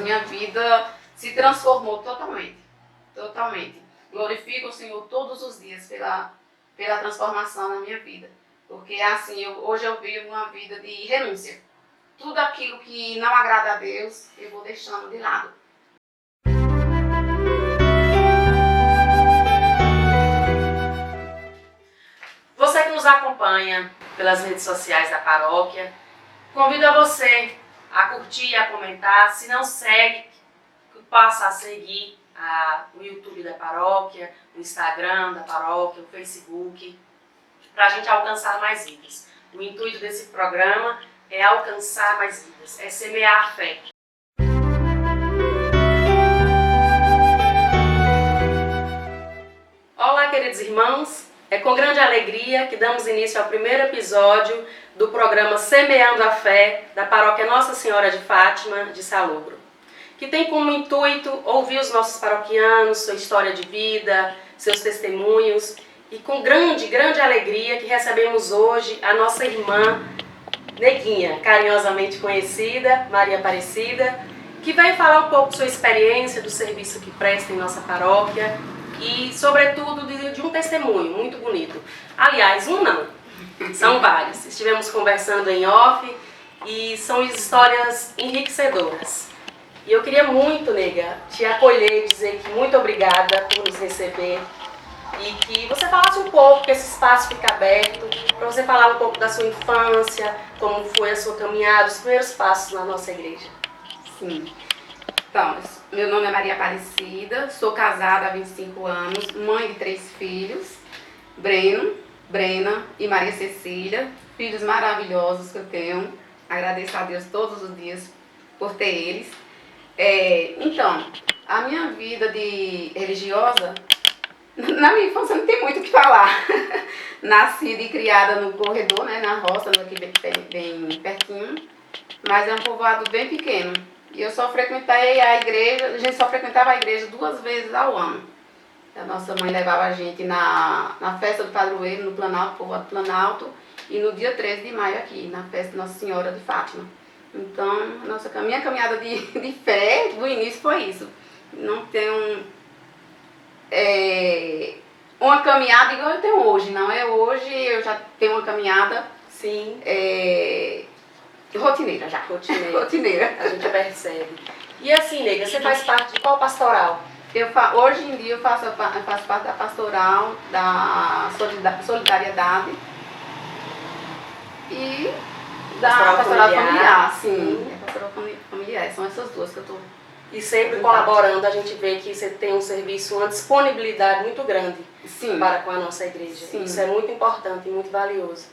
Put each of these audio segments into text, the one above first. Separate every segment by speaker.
Speaker 1: minha vida se transformou totalmente. Totalmente. Glorifico o Senhor todos os dias pela transformação na minha vida. Porque assim, hoje eu vivo uma vida de renúncia. Tudo aquilo que não agrada a Deus, eu vou deixando de lado.
Speaker 2: Você que nos acompanha pelas redes sociais da paróquia, convido a você a curtir, a comentar. Se não segue, passa a seguir o YouTube da paróquia, o Instagram da paróquia, o Facebook, para a gente alcançar mais vidas. O intuito desse programa é alcançar mais vidas, é semear a fé. Olá, queridos irmãos, é com grande alegria que damos início ao primeiro episódio do programa Semeando a Fé da Paróquia Nossa Senhora de Fátima de Salobro, que tem como intuito ouvir os nossos paroquianos, sua história de vida, seus testemunhos, e com grande alegria que recebemos hoje a nossa irmã Neguinha, carinhosamente conhecida, Maria Aparecida, que vem falar um pouco de sua experiência, do serviço que presta em nossa paróquia e, sobretudo, de um testemunho muito bonito. Aliás, um não, são vários. Estivemos conversando em off e são histórias enriquecedoras. E eu queria muito, nega, te acolher e dizer que muito obrigada por nos receber e que você falasse um pouco, que esse espaço fica aberto, para você falar um pouco da sua infância, como foi a sua caminhada, os primeiros passos na nossa igreja.
Speaker 1: Sim. Então, meu nome é Maria Aparecida, sou casada há 25 anos, mãe de 3 filhos, Breno, Brena e Maria Cecília, filhos maravilhosos que eu tenho, agradeço a Deus todos os dias por ter eles. Então, a minha vida de religiosa, na minha infância não tem muito o que falar. Nascida e criada no corredor, né, na roça, aqui bem pertinho, mas é um povoado bem pequeno. E eu só frequentei a igreja, a gente só frequentava a igreja 2 vezes ao ano. A nossa mãe levava a gente na festa do padroeiro, no Planalto, povoado Planalto, e no dia 13 de maio aqui, na festa Nossa Senhora de Fátima. Então, minha caminhada de fé, do início foi isso. Não tenho uma caminhada igual eu tenho hoje, não é? Hoje eu já tenho uma caminhada,
Speaker 2: sim,
Speaker 1: rotineira já. Rotineira.
Speaker 2: A gente percebe. E assim, nega, você faz parte de qual pastoral?
Speaker 1: Hoje em dia eu faço parte da pastoral da solidariedade e da pastoral familiar, sim. Pastoral familiar, são essas duas que eu estou.
Speaker 2: E sempre colaborando, a gente vê que você tem um serviço, uma disponibilidade muito grande, sim, para com a nossa igreja. Sim. Isso é muito importante e muito valioso.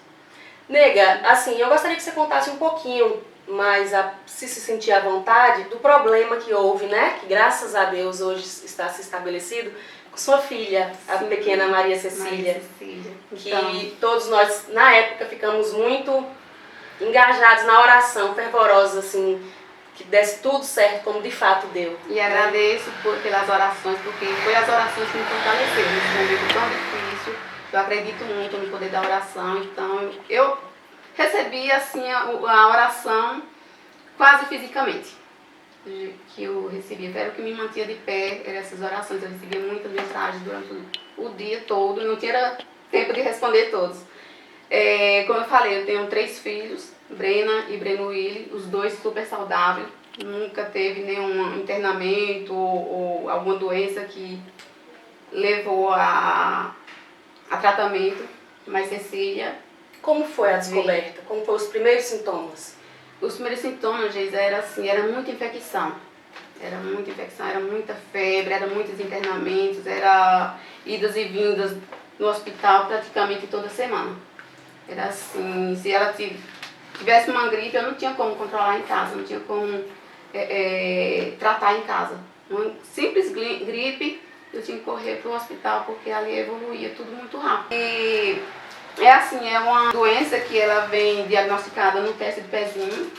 Speaker 2: Nega, assim, eu gostaria que você contasse um pouquinho mais, se sentir à vontade, do problema que houve, né? Que graças a Deus hoje está se estabelecido com sua filha, a sim, pequena Maria Cecília. Que então, todos nós, na época, ficamos muito engajados na oração, fervorosos, assim, que desse tudo certo, como de fato deu.
Speaker 1: E agradeço pelas orações, porque foi as orações que me fortaleceram nesse momento tão difícil. Eu acredito muito no poder da oração, então eu recebi assim a oração quase fisicamente. Que eu recebia, era o que me mantinha de pé, eram essas orações. Eu recebia muitas mensagens durante o dia todo, não tinha tempo de responder todos. Como eu falei, eu tenho 3 filhos, Brena e Breno Willi, os 2 super saudáveis, nunca teve nenhum internamento ou alguma doença que levou a tratamento, mas Cecília...
Speaker 2: Como foi a descoberta? Como foram os primeiros sintomas?
Speaker 1: Os primeiros sintomas, Geisa, era muita infecção. Era muita febre, era muitos internamentos, era idas e vindas no hospital praticamente toda semana. Era assim, se ela tivesse uma gripe, eu não tinha como controlar em casa, não tinha como tratar em casa. Uma simples gripe, eu tinha que correr para o hospital, porque ali evoluía tudo muito rápido. E é uma doença que ela vem diagnosticada no teste de pezinho,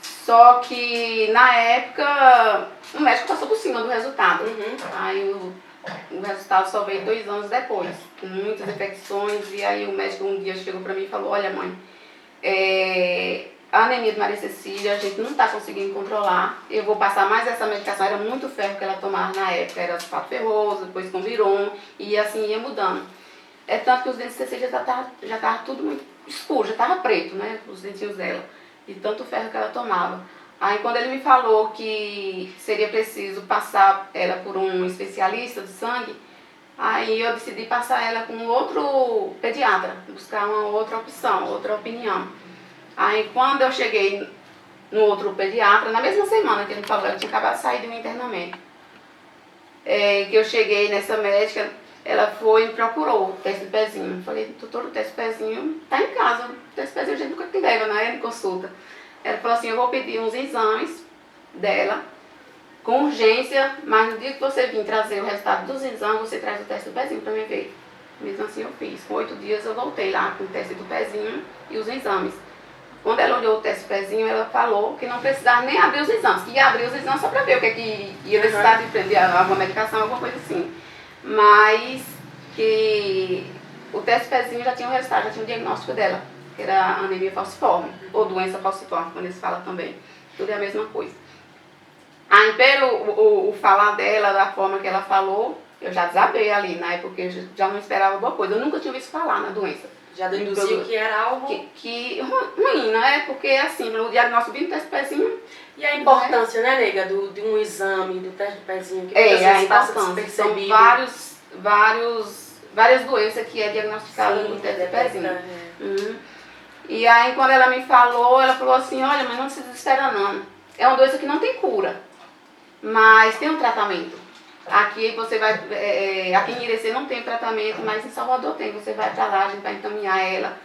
Speaker 1: só que na época o médico passou por cima do resultado. Aí o resultado só veio 2 anos depois, com muitas infecções, e aí o médico um dia chegou para mim e falou: olha, mãe, a anemia de Maria Cecília a gente não está conseguindo controlar. Eu vou passar mais essa medicação, era muito ferro que ela tomava na época, era sulfato ferroso, depois com Viron, e assim ia mudando. É tanto que os dentes de Cecília já estavam tudo muito escuro, já estava preto, né, os dentinhos dela, de tanto ferro que ela tomava. Aí quando ele me falou que seria preciso passar ela por um especialista de sangue, aí eu decidi passar ela com outro pediatra, buscar uma outra opção, outra opinião. Aí quando eu cheguei no outro pediatra, na mesma semana que ele me falou, ela tinha acabado de sair de um internamento, que eu cheguei nessa médica, ela foi e me procurou o teste do pezinho. Eu falei, doutor, o teste do pezinho tá em casa, o teste do pezinho a gente nunca te leva, né, em consulta. Ela falou assim, eu vou pedir uns exames dela, com urgência, mas no dia que você vir trazer o resultado dos exames, você traz o teste do pezinho para mim ver. Mesmo assim eu fiz. Com 8 dias eu voltei lá com o teste do pezinho e os exames. Quando ela olhou o teste do pezinho, ela falou que não precisava nem abrir os exames, que ia abrir os exames só para ver o que é que ia necessitar de prender alguma medicação, alguma coisa assim. Mas que o teste do pezinho já tinha o resultado, já tinha o diagnóstico dela, que era anemia falciforme, ou doença falciforme, quando eles falam também. Tudo é a mesma coisa. Aí pelo o falar dela, da forma que ela falou, eu já desabei ali, né? Porque eu já não esperava boa coisa. Eu nunca tinha ouvido falar na doença.
Speaker 2: Já deduziu que era algo...
Speaker 1: ruim, né? Porque assim, o diagnóstico vindo do teste do pezinho...
Speaker 2: E a importância, né, nega, de um exame, do teste do pezinho, que
Speaker 1: a importância. São várias doenças que é diagnosticada no teste do pezinho. E aí quando ela me falou, ela falou assim, olha, mas não se desespera não. É uma doença que não tem cura, mas tem um tratamento. Aqui você vai, aqui em Irecê não tem tratamento, mas em Salvador tem. Você vai para lá, a gente vai encaminhar ela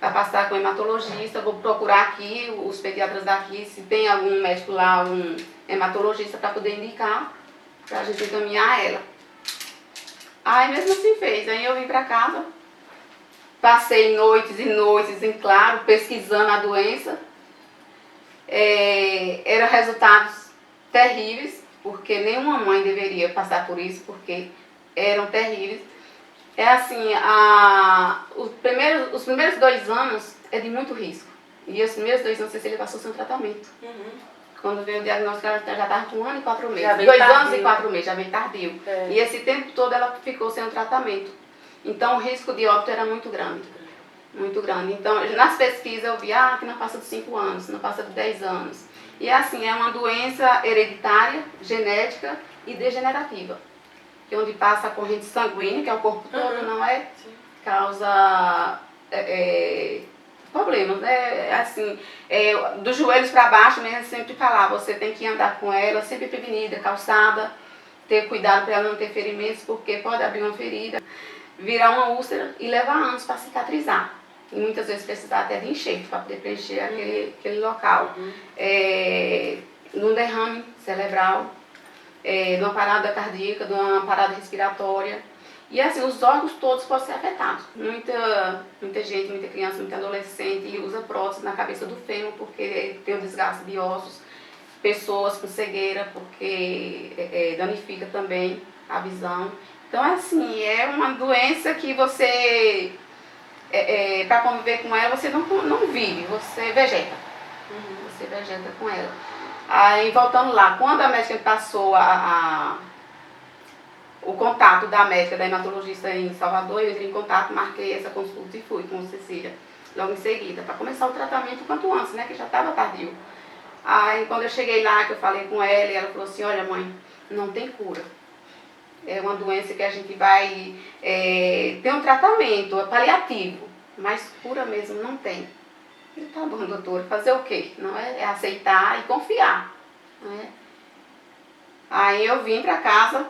Speaker 1: para passar com o hematologista. Vou procurar aqui os pediatras daqui, se tem algum médico lá, um hematologista para poder indicar, para a gente encaminhar ela. Aí mesmo assim fez. Aí eu vim para casa, passei noites e noites em claro, pesquisando a doença. Eram resultados terríveis, porque nenhuma mãe deveria passar por isso, porque eram terríveis. É assim, os primeiros 2 anos é de muito risco. E os primeiros 2 anos Cecília passou sem tratamento. Quando veio o diagnóstico, ela já estava com 1 ano e 4 meses. 2 anos e 4 meses, já veio tardio. E esse tempo todo ela ficou sem o tratamento. Então o risco de óbito era muito grande. Muito grande. Então, nas pesquisas eu vi que não passa de 5 anos, não passa de 10 anos. E assim, é uma doença hereditária, genética e degenerativa. Que é onde passa a corrente sanguínea, que é o corpo todo, não é? Causa problemas, né? Assim, dos joelhos para baixo, mesmo sempre falava, você tem que andar com ela, sempre prevenida, calçada, ter cuidado para ela não ter ferimentos, porque pode abrir uma ferida, virar uma úlcera e levar anos para cicatrizar. E muitas vezes precisar até de enxerto para poder preencher aquele local. Num derrame cerebral, de uma parada cardíaca, de uma parada respiratória. E assim, os órgãos todos podem ser afetados. Muita gente, muita criança, muita adolescente usa prótese na cabeça do fêmur porque tem o desgaste de ossos. Pessoas com cegueira porque danifica também a visão. Então assim, é uma doença que você... para conviver com ela, você não vive, você vegeta. Você vegeta com ela. Aí, voltando lá, quando a médica passou o contato da médica, da hematologista em Salvador, eu entrei em contato, marquei essa consulta e fui com a Cecília, logo em seguida, para começar o tratamento o quanto antes, né, que já estava tardio. Aí, quando eu cheguei lá, que eu falei com ela, e ela falou assim, olha mãe, não tem cura. É uma doença que a gente vai ter um tratamento, é paliativo, mas cura mesmo não tem. Eu, tá bom, doutora, fazer o quê? Não é aceitar e confiar. Não é? Aí eu vim pra casa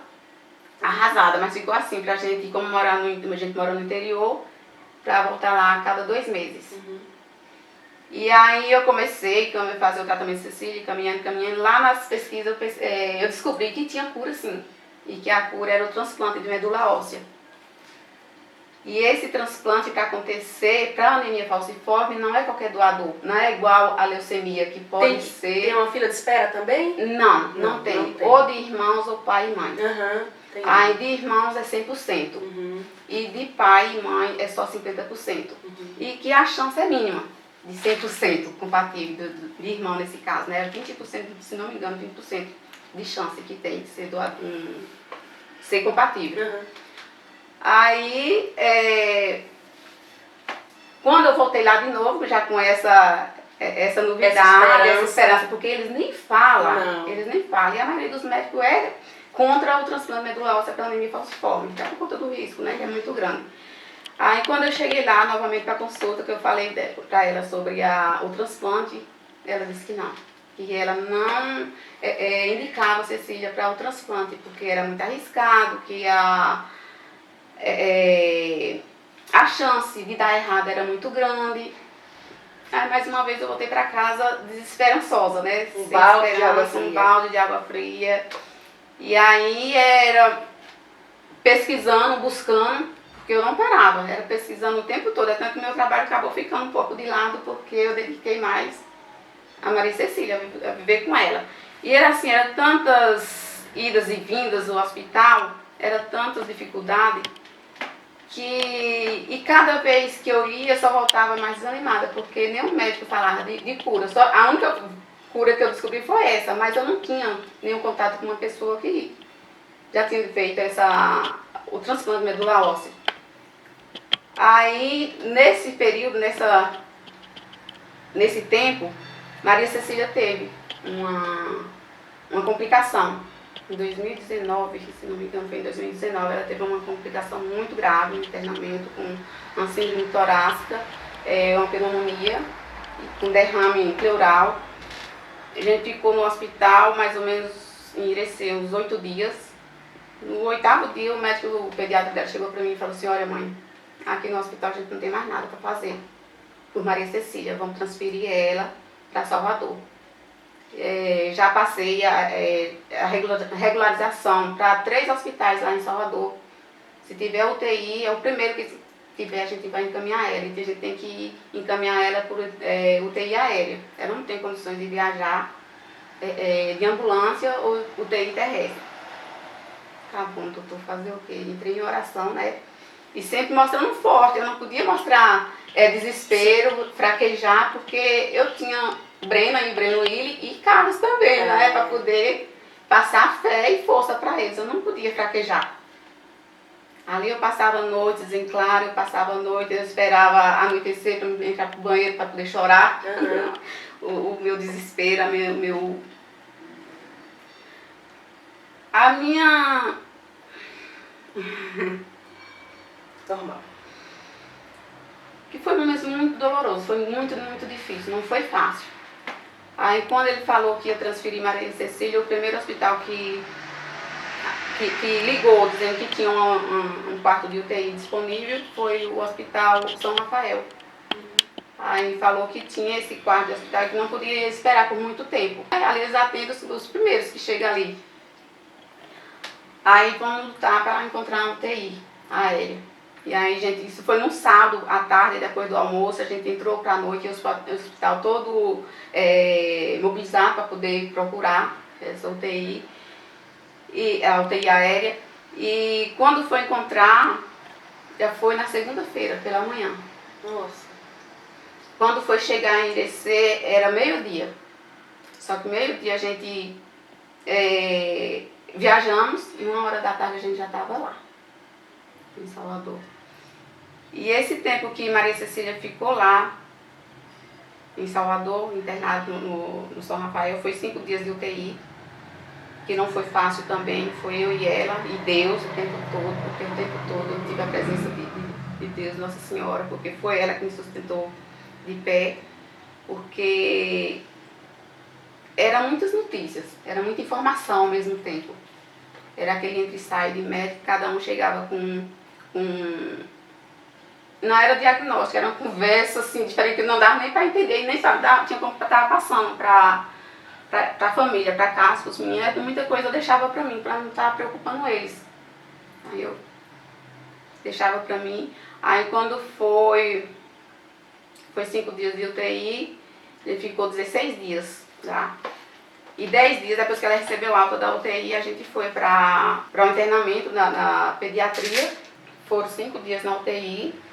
Speaker 1: arrasada, mas ficou assim pra gente, como a gente mora no interior, pra voltar lá a cada 2 meses. E aí eu comecei a fazer o tratamento de Cecília, caminhando. Lá nas pesquisas eu descobri que tinha cura sim. E que a cura era o transplante de medula óssea. E esse transplante, para acontecer, para a anemia falciforme, não é qualquer doador. Não é igual a leucemia, que pode ser...
Speaker 2: Tem uma fila de espera também?
Speaker 1: Não tem. Ou de irmãos ou pai e mãe. Aí de irmãos é 100%. E de pai e mãe é só 50%. E que a chance é mínima. de 100% compatível, de irmão nesse caso, né? 20%, se não me engano, 20% de chance que tem de ser, ser compatível.
Speaker 2: Uhum.
Speaker 1: Aí, quando eu voltei lá de novo, já com essa novidade, essa esperança, porque eles nem falam, e a maioria dos médicos é contra o transplante medular óssea para anemia falciforme, até por conta do risco, né, que é muito grande. Aí quando eu cheguei lá novamente para a consulta, que eu falei para ela sobre o transplante, ela disse que não. Que ela não indicava a Cecília para o transplante, porque era muito arriscado, que a chance de dar errado era muito grande. Aí mais uma vez eu voltei para casa desesperançosa, né?
Speaker 2: Um balde de água fria.
Speaker 1: Um balde de água fria. E aí era pesquisando, buscando, porque eu não parava, era pesquisando o tempo todo. É tanto que meu trabalho acabou ficando um pouco de lado, porque eu dediquei mais a Maria Cecília, a viver com ela. E era assim, era tantas idas e vindas do hospital, era tantas dificuldades, e cada vez que eu ia, eu só voltava mais desanimada, porque nenhum médico falava de cura. Só, a única cura que eu descobri foi essa, mas eu não tinha nenhum contato com uma pessoa que já tinha feito o transplante medular óssea. Aí, nesse período, nesse tempo, Maria Cecília teve uma complicação. Em 2019, se não me engano, foi em 2019, ela teve uma complicação muito grave no internamento, com uma síndrome torácica, uma pneumonia, com derrame pleural. A gente ficou no hospital mais ou menos em Irecê uns 8 dias. No 8º dia, o pediatra dela chegou para mim e falou assim: olha, mãe, aqui no hospital a gente não tem mais nada para fazer por Maria Cecília, vamos transferir ela para Salvador. Já passei a regularização para 3 hospitais lá em Salvador. Se tiver UTI, é o primeiro que tiver, a gente vai encaminhar ela. Então a gente tem que encaminhar ela por UTI aérea. Ela não tem condições de viajar de ambulância ou UTI terrestre. Tá bom, doutor, fazer o quê? Entrei em oração, né? E sempre mostrando forte. Eu não podia mostrar desespero, fraquejar, porque eu tinha Brena e Breno Willi e Carlos também, né? Para poder passar fé e força para eles. Eu não podia fraquejar. Ali eu passava noites em claro, eu passava noite, eu esperava anoitecer para entrar pro banheiro para poder chorar. O meu desespero, a minha...
Speaker 2: Normal.
Speaker 1: Que foi mesmo muito doloroso, foi muito, muito difícil, não foi fácil. Aí quando ele falou que ia transferir Maria Cecília, o primeiro hospital que ligou dizendo que tinha um quarto de UTI disponível foi o Hospital São Rafael. Aí falou que tinha esse quarto de hospital que não podia esperar por muito tempo. Ali eles atendem os primeiros que chegam ali. Aí vamos lutar para encontrar uma UTI aérea. E aí, gente, isso foi num sábado à tarde, depois do almoço, a gente entrou para a noite, o hospital todo mobilizado para poder procurar essa UTI, a UTI aérea. E quando foi encontrar, já foi na segunda-feira, pela manhã.
Speaker 2: Nossa.
Speaker 1: Quando foi chegar em Irecê, era meio-dia. Só que meio-dia a gente viajamos e 1h da tarde a gente já estava lá, em Salvador. E esse tempo que Maria Cecília ficou lá, em Salvador, internado no São Rafael, foi 5 dias de UTI, que não foi fácil também, foi eu e ela, e Deus o tempo todo, porque o tempo todo eu tive a presença de Deus, Nossa Senhora, porque foi ela que me sustentou de pé, porque eram muitas notícias, era muita informação ao mesmo tempo. Era aquele entre e sai de médico, cada um chegava com não era diagnóstico, era uma conversa assim, diferente, que não dava nem para entender, e nem sabia, tinha como estava passando para a família, para casa, para os meninos, muita coisa eu deixava para mim, para não estar preocupando eles. Aí eu deixava para mim. Aí quando foi 5 dias de UTI, ele ficou 16 dias lá. E 10 dias depois que ela recebeu alta da UTI, a gente foi para o internamento na pediatria. Foram 5 dias na UTI.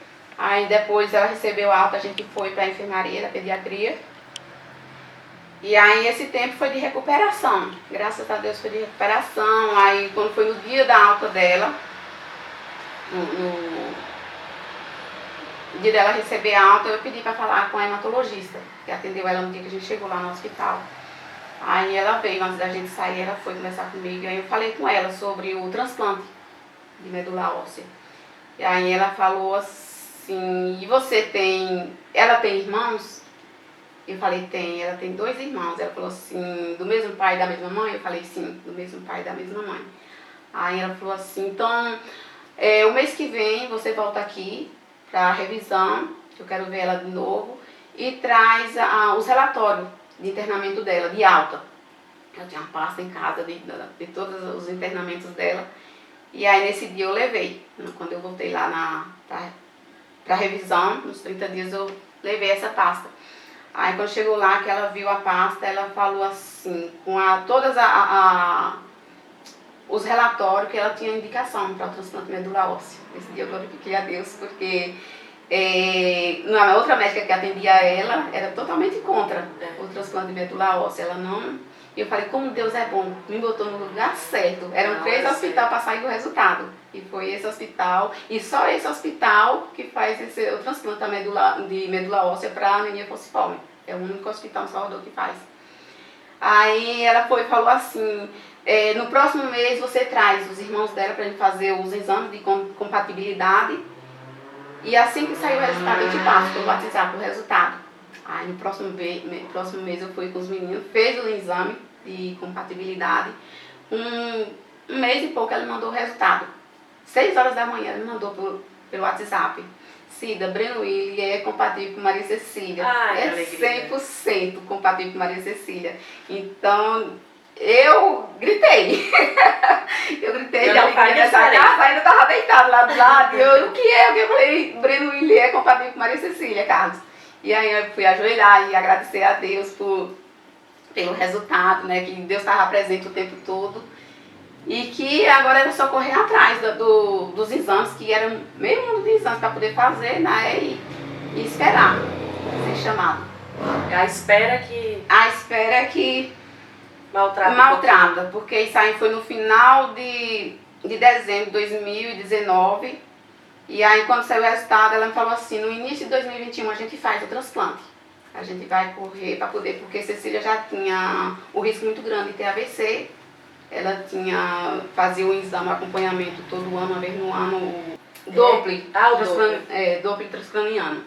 Speaker 1: Aí depois ela recebeu alta, a gente foi para a enfermaria da pediatria. E aí esse tempo foi de recuperação, graças a Deus foi de recuperação. Aí quando foi no dia da alta dela, no dia dela receber a alta, eu pedi para falar com a hematologista, que atendeu ela no dia que a gente chegou lá no hospital. Aí ela veio, antes da gente sair, ela foi conversar comigo, aí eu falei com ela sobre o transplante de medula óssea. E aí ela falou assim, e você tem, ela tem irmãos? Eu falei, tem, ela tem 2 irmãos. Ela falou assim, do mesmo pai e da mesma mãe? Eu falei, sim, do mesmo pai e da mesma mãe. Aí ela falou assim, então, o mês que vem você volta aqui para revisão, eu quero ver ela de novo, e traz os relatórios de internamento dela, de alta. Eu tinha uma pasta em casa de todos os internamentos dela. E aí nesse dia eu levei, quando eu voltei lá para revisão, nos 30 dias eu levei essa pasta. Aí quando chegou lá, que ela viu a pasta, ela falou assim, com todas os relatórios que ela tinha indicação para o transplante de medula óssea. Nesse dia eu glorifiquei a Deus, porque a outra médica que atendia ela era totalmente contra o transplante de medula óssea. Ela não... E eu falei, como Deus é bom, me botou no lugar certo. Eram 3 hospitais para sair o resultado. E foi esse hospital, e só esse hospital que faz o transplante de medula óssea para anemia falciforme. É o único hospital em Salvador que faz. Aí ela foi e falou assim, no próximo mês você traz os irmãos dela para gente fazer os exames de compatibilidade. E assim que sair o resultado, eu te passo pelo WhatsApp o resultado. Aí no próximo mês eu fui com os meninos, fez o exame de compatibilidade. Um mês e pouco ela mandou o resultado. 6 horas da manhã ela me mandou pelo WhatsApp. Cida, Breno Willi é compatível com Maria Cecília. É 100% compatível com Maria Cecília. Então, eu gritei. Eu gritei de alegria nessa casa, ainda estava deitado lá do lado. Eu falei, Breno Willi é compatível com Maria Cecília, Carlos. E aí eu fui ajoelhar e agradecer a Deus pelo resultado, né? Que Deus estava presente o tempo todo. E que agora era só correr atrás dos exames, que eram mesmo de exames para poder fazer, né? E esperar ser chamado.
Speaker 2: A espera que...
Speaker 1: A espera que...
Speaker 2: Maltrata,
Speaker 1: porque isso aí foi no final de dezembro de 2019. E aí quando saiu o resultado, ela me falou assim, no início de 2021 a gente faz o transplante. A gente vai correr para poder, porque Cecília já tinha o risco muito grande de ter AVC. Ela fazia o exame, o acompanhamento todo ano, uma vez no ano, o Doppler, Doppler transcraniano.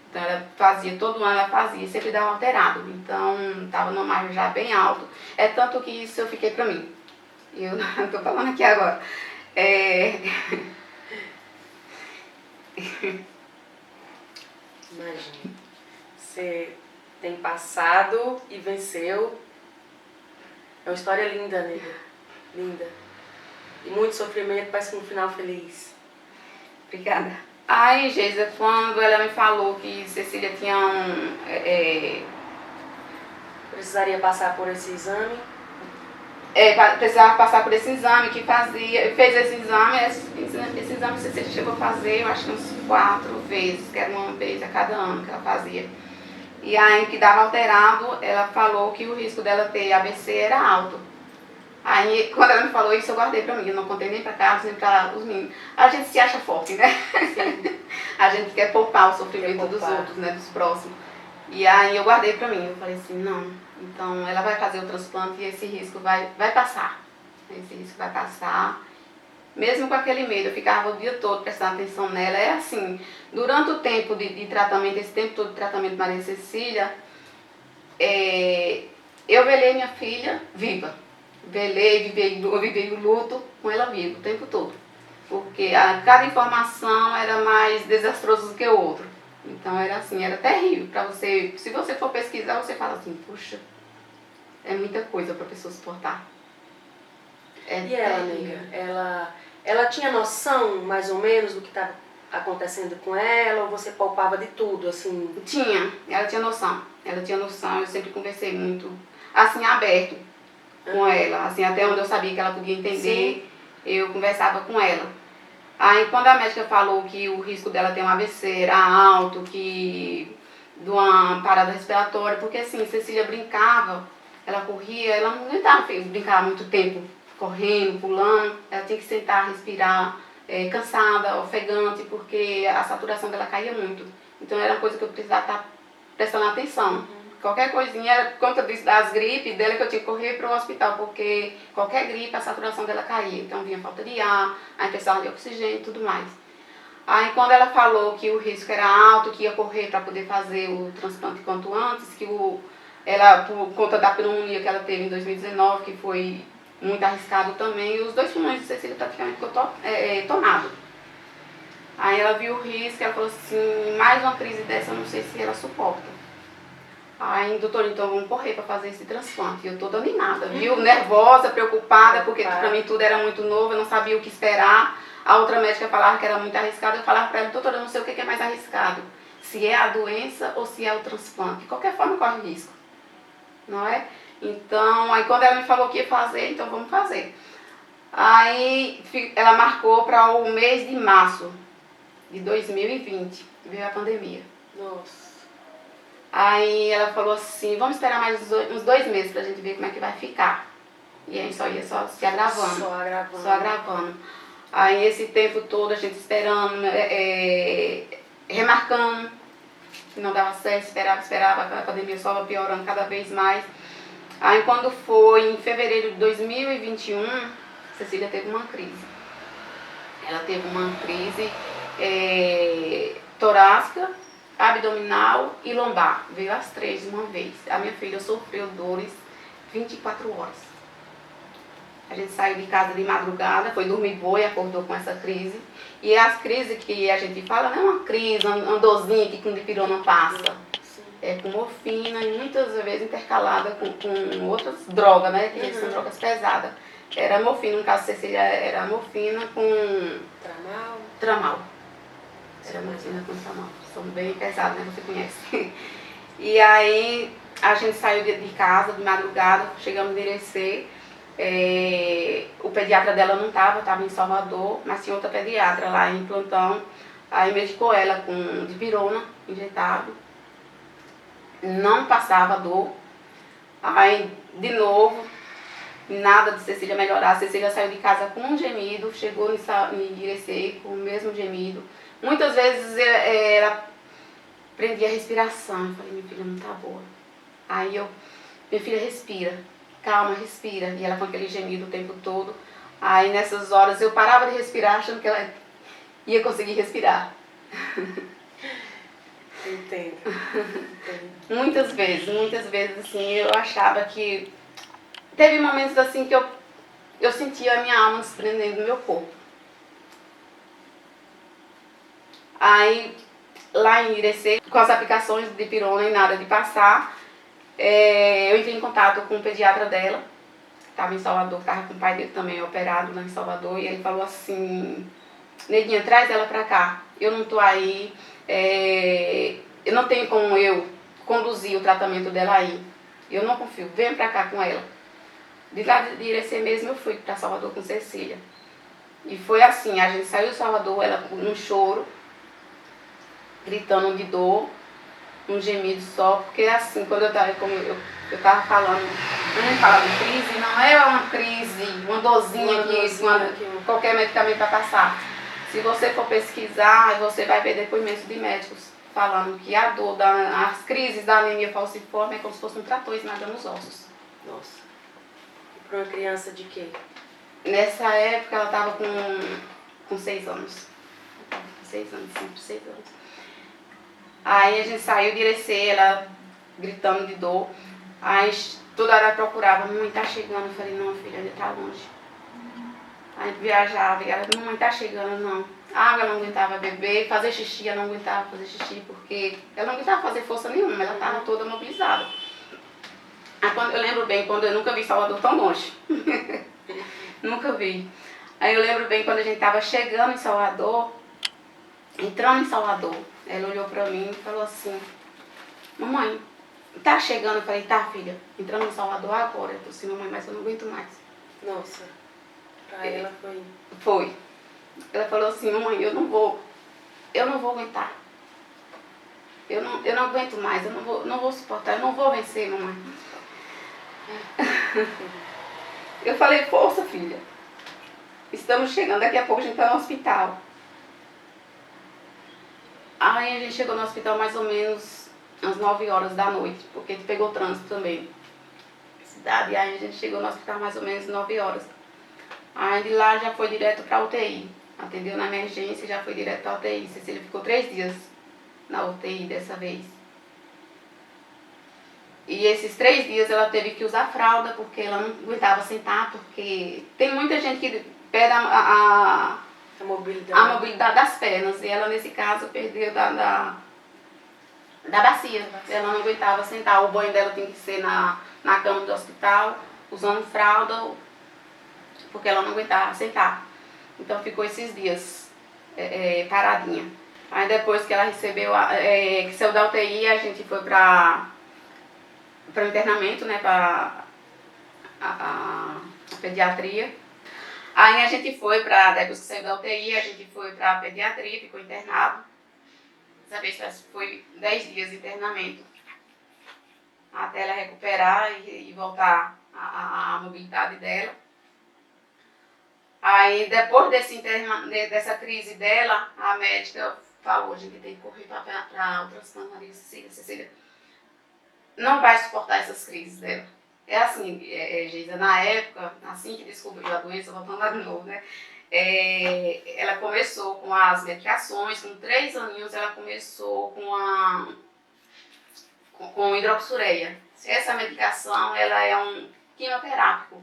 Speaker 1: Então ela fazia, todo ano ela fazia, sempre dava alterado. Então estava numa margem já bem alto. É tanto que isso eu fiquei para mim. Eu não estou falando aqui agora.
Speaker 2: Imagina, você tem passado e venceu. É uma história linda, nega. Linda. E muito sofrimento, parece um final feliz.
Speaker 1: Obrigada. Aí, Geisa, quando ela me falou que Cecília tinha
Speaker 2: precisaria passar por esse exame?
Speaker 1: Precisava passar por esse exame, fez esse exame Cecília chegou a fazer, eu acho que uns 4 vezes, que era uma vez a cada ano que ela fazia. E aí, que dava alterado, ela falou que o risco dela ter AVC era alto. Aí, quando ela me falou isso, eu guardei pra mim, eu não contei nem pra Carlos, nem pra os meninos. A gente se acha forte, né? Sim. A gente quer poupar o sofrimento dos outros, né, dos próximos. E aí eu guardei pra mim, eu falei assim, não, então ela vai fazer o transplante e esse risco vai passar. Esse risco vai passar. Mesmo com aquele medo, eu ficava o dia todo prestando atenção nela. É assim, durante o tempo de tratamento, esse tempo todo de tratamento de Maria Cecília, eu velei minha filha viva. Eu vivei o luto com ela viva o tempo todo. Porque cada informação era mais desastrosa do que o outro. Então era assim, era terrível. Se você for pesquisar, você fala assim, puxa, é muita coisa para a pessoa suportar.
Speaker 2: E ela, nega, ela tinha noção, mais ou menos, do que estava acontecendo com ela? Ou você palpava de tudo, assim?
Speaker 1: Ela tinha noção. Eu sempre conversei muito, assim, aberto com ela. Assim, até onde eu sabia que ela podia entender, eu conversava com ela. Aí quando a médica falou que o risco dela ter um AVC era alto, que de uma parada respiratória, porque assim, Cecília brincava, ela corria, ela não aguentava brincar muito tempo, correndo, pulando, ela tinha que sentar, respirar, cansada, ofegante, porque a saturação dela caía muito. Então era uma coisa que eu precisava estar prestando atenção. Qualquer coisinha, era por conta das gripes dela que eu tinha que correr para o hospital, porque qualquer gripe a saturação dela caía. Então vinha falta de ar, a infecção de oxigênio e tudo mais. Aí quando ela falou que o risco era alto, que ia correr para poder fazer o transplante quanto antes, que ela, por conta da pneumonia que ela teve em 2019, que foi muito arriscado também, os 2 pulmões de Cecília praticamente ficou tomado. Aí ela viu o risco, ela falou assim, mais uma crise dessa, eu não sei se ela suporta. Aí, doutor, então vamos correr para fazer esse transplante. Eu toda animada, viu? Nervosa, preocupada, porque para mim tudo era muito novo, eu não sabia o que esperar. A outra médica falava que era muito arriscado, eu falava para ela, doutora, eu não sei o que é mais arriscado. Se é a doença ou se é o transplante. De qualquer forma corre risco, não é? Então, aí quando ela me falou que ia fazer, então vamos fazer. Aí ela marcou para o mês de março de 2020, veio a pandemia.
Speaker 2: Nossa.
Speaker 1: Aí ela falou assim, vamos esperar mais uns 2 meses pra gente ver como é que vai ficar. E aí só ia se agravando. Só agravando. Aí esse tempo todo a gente esperando, remarcando, não dava certo, esperava, a pandemia só ia piorando cada vez mais. Aí quando foi em fevereiro de 2021, Cecília teve uma crise. Ela teve uma crise torácica, abdominal e lombar. Veio as 3 de uma vez. A minha filha sofreu dores 24 horas. A gente saiu de casa de madrugada, foi dormir boa e acordou com essa crise. E as crises que a gente fala não é uma crise, uma dorzinha que com dipirona passa. É com morfina e muitas vezes intercalada com outras drogas, né? Que são drogas pesadas. Era morfina, no caso Cecília era morfina com tramal. Era morfina com tramal. São bem pesados, né? Você conhece. E aí a gente saiu de casa de madrugada, chegamos em Irecê. O pediatra dela não estava em Salvador, mas tinha outra pediatra lá em plantão. Aí medicou ela com dipirona injetável. Não passava dor. Aí, de novo, nada de Cecília melhorar. A Cecília saiu de casa com um gemido, chegou em Irecê com o mesmo gemido. Muitas vezes ela prendia a respiração. Eu falei, minha filha não tá boa. Aí minha filha respira, calma, respira. E ela com aquele gemido o tempo todo. Aí nessas horas eu parava de respirar achando que ela ia conseguir respirar.
Speaker 2: Entendo.
Speaker 1: Muitas vezes assim, eu achava que... Teve momentos assim que eu sentia a minha alma se prendendo no meu corpo. Aí, lá em Irecê, com as aplicações de dipirona e nada de passar, eu entrei em contato com o pediatra dela, que estava em Salvador, estava com o pai dele também operado lá em Salvador, e ele falou assim, Neguinha, traz ela pra cá, eu não tô aí, eu não tenho como eu conduzir o tratamento dela aí, eu não confio, vem pra cá com ela. De lá de Irecê mesmo eu fui pra Salvador com Cecília. E foi assim, a gente saiu de Salvador, ela num choro, gritando de dor, um gemido só, porque assim, quando eu tava falando, quando a gente fala de crise, não é uma crise, uma dorzinha que qualquer medicamento vai passar. Se você for pesquisar, você vai ver depoimentos de médicos falando que a dor, as crises da anemia falciforme é como se fosse um trator esmagando os ossos.
Speaker 2: Nossa. E para uma criança de quê?
Speaker 1: Nessa época ela estava com 6 anos. 6 anos, 5, 6 anos. Aí a gente saiu de Irecê, ela gritando de dor. Aí toda hora ela procurava, mamãe tá chegando. Eu falei, não filha, ele tá longe. Aí viajava e ela, mamãe tá chegando, não. Água ela não aguentava beber, fazer xixi ela não aguentava fazer xixi, porque ela não aguentava fazer força nenhuma, ela estava toda mobilizada. Aí, eu lembro bem, quando eu nunca vi Salvador tão longe. Nunca vi. Aí eu lembro bem quando a gente estava chegando em Salvador, entrando em Salvador, ela olhou pra mim e falou assim, mamãe, tá chegando? Eu falei, tá filha, entrando em Salvador agora. Eu falei assim, mamãe, mas eu não aguento mais.
Speaker 2: Nossa, pra ela foi...
Speaker 1: Foi. Ela falou assim, mamãe, eu não vou aguentar. Eu não aguento mais, eu não vou suportar, eu não vou vencer, mamãe. Eu falei, força, filha. Estamos chegando, daqui a pouco a gente está no hospital. Aí a gente chegou no hospital mais ou menos às 9 horas da noite, porque a gente pegou trânsito também. Cidade, e aí a gente chegou no hospital mais ou menos 9 horas. Aí de lá já foi direto para UTI. Atendeu na emergência e já foi direto para UTI. Cecília ficou 3 dias na UTI dessa vez. E esses 3 dias ela teve que usar fralda porque ela não aguentava sentar, porque tem muita gente que perde a mobilidade das pernas. E ela nesse caso perdeu da bacia. Ela não aguentava sentar. O banho dela tem que ser na cama do hospital, usando fralda, porque ela não aguentava sentar. Então ficou esses dias paradinha. Aí depois que ela recebeu, que saiu da UTI, a gente foi para o internamento, né, para a pediatria. Aí a gente foi depois que saiu da UTI, a gente foi para a pediatria, ficou internado. Dessa vez foi 10 dias de internamento, até ela recuperar e voltar à mobilidade dela. Aí depois dessa crise dela, a médica falou, a gente tem que correr para outras Maria Cecília não vai suportar essas crises dela. É assim, Geisa, na época, assim que descobriu a doença, voltando lá de novo, né? Ela começou com as medicações, com 3 aninhos ela começou com hidroxureia. Essa medicação, ela é um quimioterápico.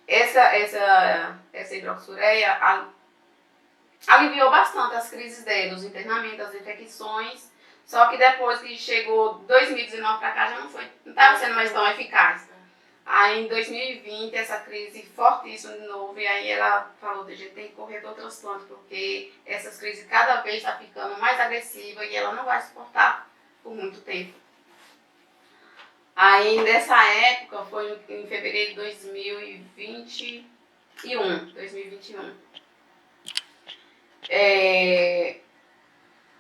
Speaker 1: Essa hidroxureia aliviou bastante as crises dela, os internamentos, as infecções, só que depois que chegou 2019 para cá já não estava sendo mais tão eficaz. Aí em 2020 essa crise fortíssima de novo, e aí ela falou, a gente tem que correr para o transplante, porque essas crises cada vez está ficando mais agressiva e ela não vai suportar por muito tempo. Aí nessa época, foi em fevereiro de 2021.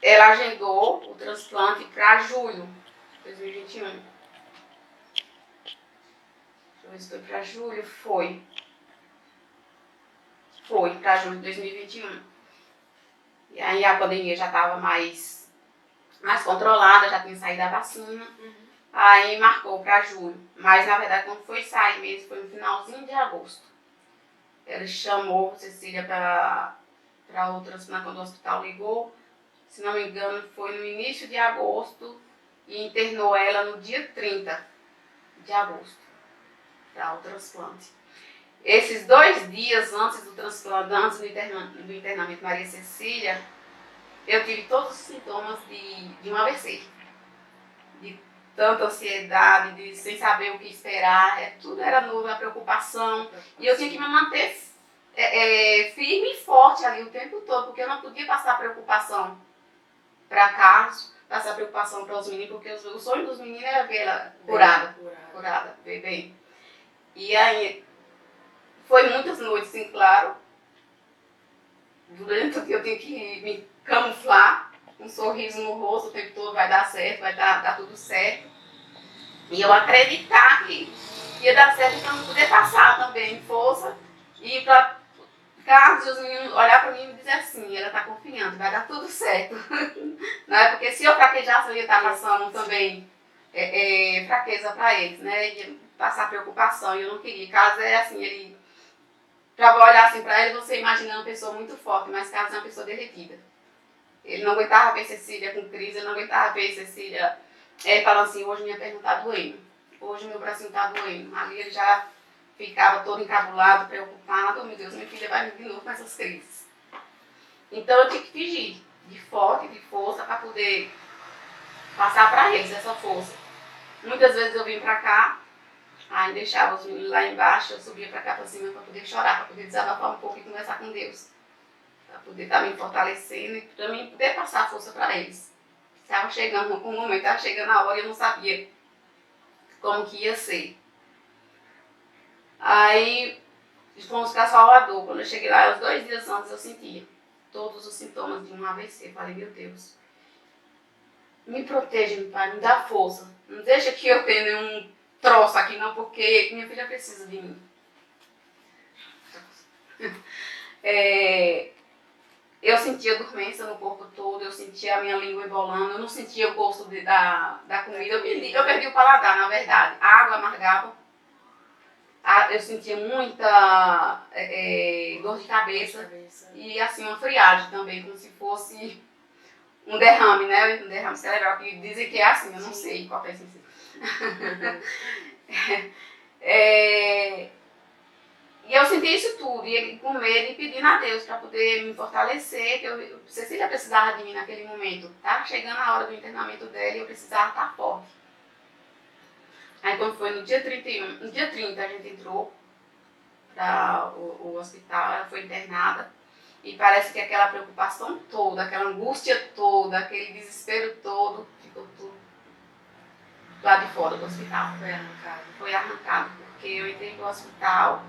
Speaker 1: Ela agendou o transplante para julho de 2021. Foi para julho? Foi para julho de 2021. E aí a pandemia já estava mais controlada, já tinha saído a vacina. Aí marcou para julho. Mas na verdade quando foi sair mesmo, foi no finalzinho de agosto. Ela chamou Cecília para o transplante quando o hospital ligou. Se não me engano, foi no início de agosto e internou ela no dia 30 de agosto para o transplante. Esses 2 dias antes do transplante, antes do internamento Maria Cecília, eu tive todos os sintomas de um AVC. De tanta ansiedade, de sem saber o que esperar, tudo era novo, a preocupação. E eu tinha que me manter firme e forte ali o tempo todo, porque eu não podia passar preocupação para Carlos, passar preocupação para os meninos, porque o sonho dos meninos era ver ela curada, ver bem. E aí, foi muitas noites, sim, claro. Durante o dia eu tinha que me camuflar, um sorriso no rosto o tempo todo, vai dar certo, vai dar tudo certo. E eu acreditar que ia dar certo, então eu poder passar também força e para Carlos e os meninos olhar para mim e dizer assim, ela está confiante, vai dar tudo certo. Não é? Porque se eu fraquejasse, eu ia estar passando também fraqueza para eles, né? Ia passar preocupação, e eu não queria. Carlos é assim, ele, para olhar assim para ele, você imagina uma pessoa muito forte, mas Carlos é uma pessoa derretida. Ele não aguentava ver Cecília com crise, ele não aguentava ver Cecília falando assim, hoje minha perna está doendo, hoje meu bracinho está doendo. Ali ele já ficava todo encabulado, preocupado, oh meu Deus, minha filha vai de novo com essas crises. Então eu tinha que fingir de forte, de força, para poder passar para eles essa força. Muitas vezes eu vim para cá, aí deixava os meninos lá embaixo, eu subia para cá para cima para poder chorar, para poder desabafar um pouco e conversar com Deus. Para poder estar me fortalecendo e também poder passar força para eles. Estava chegando um momento, estava chegando a hora e eu não sabia como que ia ser. Aí fomos para Salvador. Quando eu cheguei lá, uns 2 dias antes, eu sentia todos os sintomas de um AVC. Eu falei, meu Deus, me proteja, meu pai, me dá força. Não deixa que eu tenha nenhum troço aqui não, porque minha filha precisa de mim. Eu sentia dormência no corpo todo, eu sentia a minha língua embolando, eu não sentia o gosto da comida. Eu perdi o paladar, na verdade. A água amargava. Eu sentia muita dor de cabeça e assim uma friagem também, como se fosse um derrame, né? Um derrame cerebral, que dizem que é assim, eu não sei qual é esse. E eu senti isso tudo, e ele com medo e pedindo a Deus para poder me fortalecer, que Cecília precisava de mim naquele momento. Tá chegando a hora do internamento dela e eu precisava estar forte. Aí quando foi no dia 30 a gente entrou para o hospital, ela foi internada. E parece que aquela preocupação toda, aquela angústia toda, aquele desespero todo, ficou tudo lá de fora do hospital. Foi arrancado, porque eu entrei no hospital,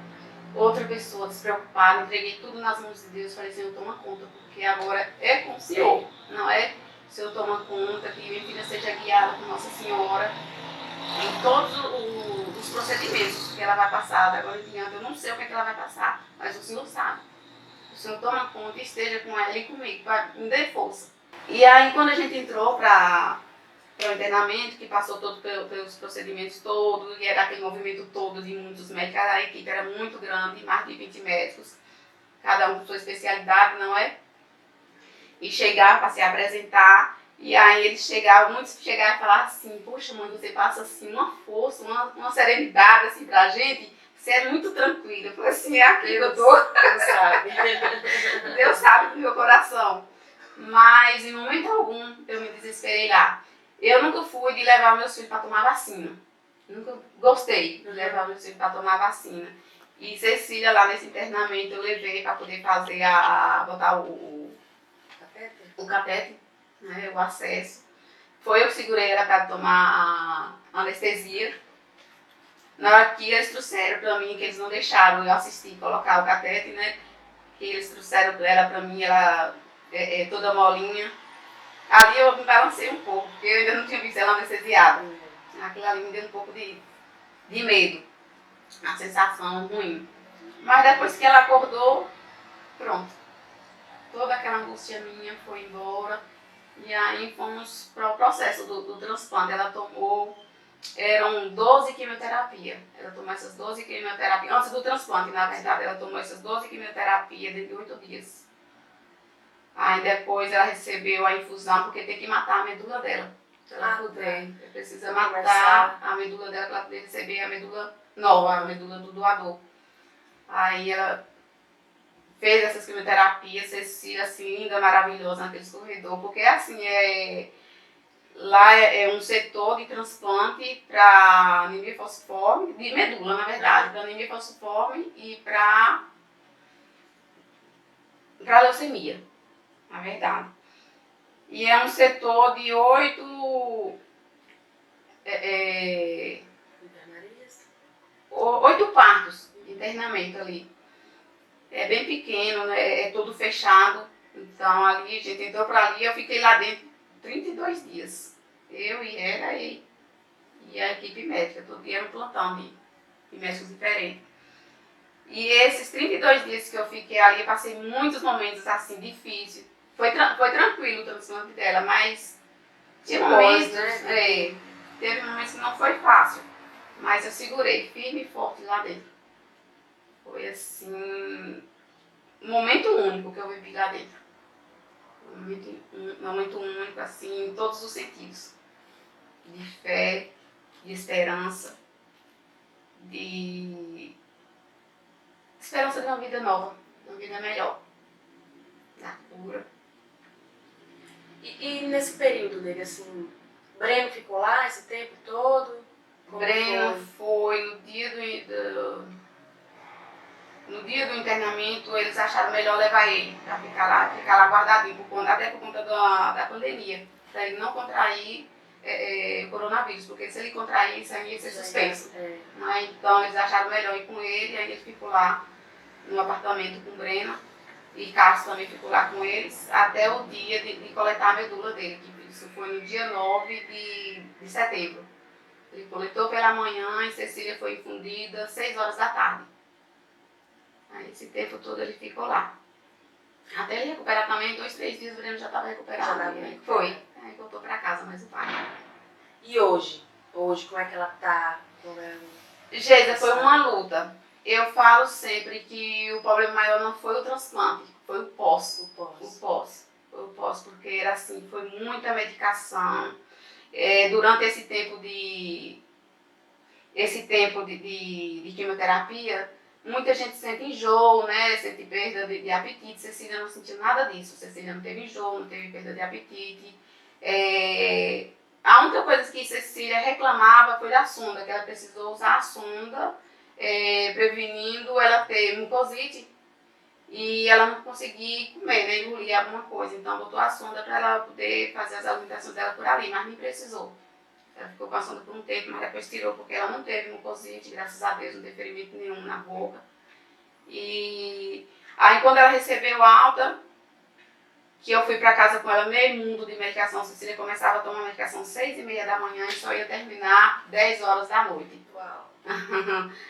Speaker 1: outra pessoa despreocupada, entreguei tudo nas mãos de Deus, falei, Senhor, toma conta, porque agora é com o Senhor, não é? O Senhor toma conta, que minha filha seja guiada por Nossa Senhora em todos os procedimentos que ela vai passar. Agora em diante, eu não sei o que ela vai passar, mas o Senhor sabe. O Senhor toma conta e esteja com ela e comigo, para me dar força. E aí, quando a gente entrou para o internamento, que passou todo pelos procedimentos todos, e era aquele movimento todo de muitos médicos, a equipe era muito grande, mais de 20 médicos, cada um com sua especialidade, não é? E chegar para se apresentar, e aí eles muitos chegaram e falaram assim, poxa mãe, você passa assim uma força, uma serenidade assim pra gente, você é muito tranquila. Eu falei assim, é aqui que eu tô.
Speaker 2: Deus sabe.
Speaker 1: Deus sabe do meu coração. Mas em momento algum eu me desesperei lá. Eu nunca fui de levar meus filhos para tomar vacina. Nunca gostei de levar meus filhos para tomar vacina. E Cecília lá nesse internamento eu levei para poder fazer botar o catéter, né, o acesso. Foi eu que segurei ela para tomar a anestesia. Na hora que eles trouxeram para mim, que eles não deixaram eu assistir colocar o catéter, né? Que eles trouxeram ela para mim, ela toda molinha. Ali eu me balancei um pouco, porque eu ainda não tinha visto ela anestesiada. Aquilo ali me deu um pouco de medo, uma sensação ruim. Mas depois que ela acordou, pronto. Toda aquela angústia minha foi embora. E aí fomos para o processo do transplante. Ela tomou, eram 12 quimioterapias. Ela tomou essas 12 quimioterapias, antes do transplante, na verdade. Ela tomou essas 12 quimioterapias dentro de 8 dias. Aí depois ela recebeu a infusão, porque tem que matar a medula dela. Se ela puder. Precisa matar a medula dela para ela poder receber a medula nova, a medula do doador. Aí ela fez essas quimioterapias, Cecília, assim, linda, maravilhosa naquele corredor, porque assim, lá é um setor de transplante para anemia falciforme, de medula, na verdade, para anemia falciforme e para leucemia, na verdade. E é um setor de 8 partos de internamento ali. É bem pequeno, né? É todo fechado. Então ali, a gente entrou para ali, eu fiquei lá dentro 32 dias. Eu e ela e a equipe médica, todo dia era um plantão de médicos diferentes. E esses 32 dias que eu fiquei ali, eu passei muitos momentos assim, difíceis. Foi tranquilo o transplante dela, mas tinha momentos, né? Teve momentos que não foi fácil. Mas eu segurei firme e forte lá dentro. Foi assim, um momento único que eu vivi lá dentro. Um momento único, assim, em todos os sentidos. De fé, de esperança, de esperança de uma vida nova, de uma vida melhor, da cura.
Speaker 2: E nesse período dele, assim, Breno ficou lá esse tempo todo?
Speaker 1: Breno foi no dia do internamento, eles acharam melhor levar ele para ficar lá guardadinho, até por conta da pandemia, para ele não contrair coronavírus, porque se ele contrair, isso aí ia ser suspenso. Então eles acharam melhor ir com ele, aí ele ficou lá no apartamento com Brena, e Carlos também ficou lá com eles, até o dia de coletar a medula dele, que isso foi no dia 9 de setembro. Ele coletou pela manhã e Cecília foi infundida 6 horas da tarde. Aí esse tempo todo ele ficou lá. Até ele recuperar também, 2, 3 dias o Breno já estava recuperado. Foi. Aí voltou para casa, mas o pai.
Speaker 2: E hoje? Hoje, como é que ela tá?
Speaker 1: Geisa, foi uma luta. Eu falo sempre que o problema maior não foi o transplante, foi o pós. Foi o pós, porque era assim, foi muita medicação. Durante esse tempo de quimioterapia, muita gente sente enjoo, né? Sente perda de apetite. Cecília não sentiu nada disso. Cecília não teve enjoo, não teve perda de apetite. A única coisa que Cecília reclamava foi da sonda, que ela precisou usar a sonda, prevenindo ela ter mucosite e ela não conseguir comer, né? Engolir alguma coisa. Então botou a sonda para ela poder fazer as alimentações dela por ali, mas nem precisou. Ela ficou com a sonda por um tempo, mas depois tirou porque ela não teve mucosite, graças a Deus, não teve ferimento nenhum na boca. E aí quando ela recebeu alta, que eu fui para casa com ela meio mundo de medicação, Cecília começava a tomar medicação às 6h30 da manhã e só ia terminar 10 horas da noite.
Speaker 2: Uau.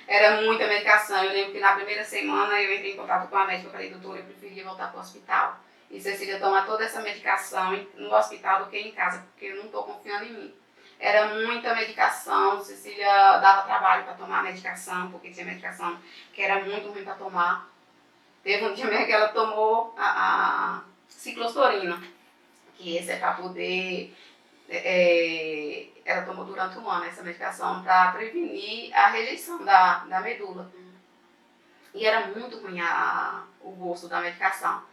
Speaker 1: Era muita medicação. Eu lembro que na primeira semana eu entrei em contato com a médica e falei, doutora, eu preferia voltar para o hospital. E Cecília toma toda essa medicação no hospital do que em casa, porque eu não estou confiando em mim. Era muita medicação, Cecília dava trabalho para tomar a medicação, porque tinha medicação que era muito ruim para tomar. Teve um dia mesmo que ela tomou a ciclosporina, que esse é para poder... ela tomou durante um ano essa medicação para prevenir a rejeição da medula. E era muito ruim o gosto da medicação.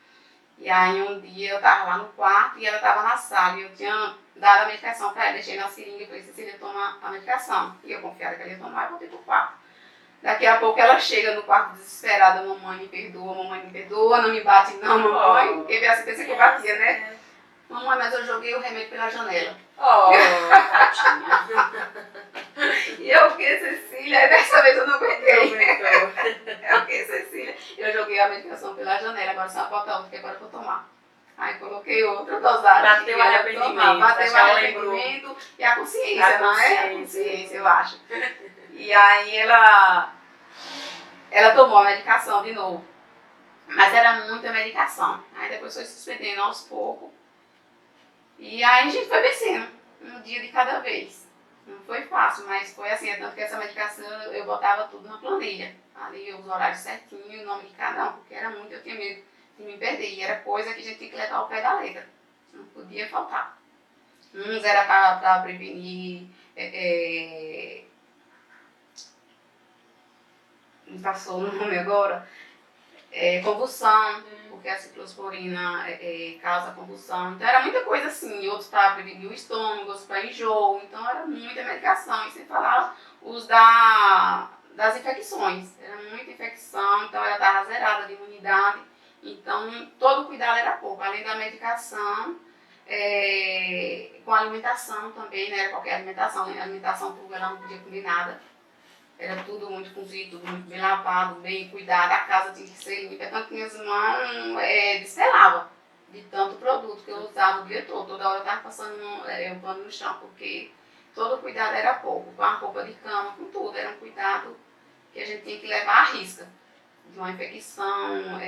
Speaker 1: E aí um dia eu estava lá no quarto e ela estava na sala e eu tinha dado a medicação para ela, deixei na seringa e falei, Cecília, toma a medicação. E eu confiava que ela ia tomar e voltei pro quarto. Daqui a pouco ela chega no quarto desesperada, mamãe me perdoa, não me bate não, mamãe. Porque veio a sentença que eu batia, né? Mamãe, mas eu joguei o remédio pela janela. E eu fiquei, Cecília, dessa vez eu não aguentei. Eu fiquei, Cecília, eu joguei a medicação pela janela, agora só falta outra que agora eu vou tomar. Aí coloquei outra dosagem.
Speaker 2: Bateu o arrependimento.
Speaker 1: Bateu o arrependimento e a consciência, não é? A consciência, eu acho. E aí ela tomou a medicação de novo. Mas era muita medicação. Aí depois foi suspendendo aos poucos. E aí a gente foi vencendo, um dia de cada vez. Não foi fácil, mas foi assim, tanto que essa medicação eu botava tudo na planilha. Ali os horários certinhos, o nome de cada um, porque era muito, eu tinha medo de me perder. E era coisa que a gente tinha que levar ao pé da letra. Não podia faltar. Uns era para prevenir... me passou o nome agora, convulsão, porque a ciclosporina causa convulsão. Então era muita coisa assim, outros para prevenir o estômago, outros para enjoo, então era muita medicação. E sem falar os das infecções, era muita infecção, então ela estava zerada de imunidade, então todo cuidado era pouco, além da medicação, com a alimentação também, né, qualquer alimentação, a alimentação pura ela não podia comer nada. Era tudo muito cozido, tudo muito bem lavado, bem cuidado, a casa tinha que ser limpa. Tanto que minhas mãos destelavam de tanto produto que eu usava o dia todo. Toda hora eu estava passando o pano no chão, porque todo cuidado era pouco. Com a roupa de cama, com tudo. Era um cuidado que a gente tinha que levar à risca. De uma infecção,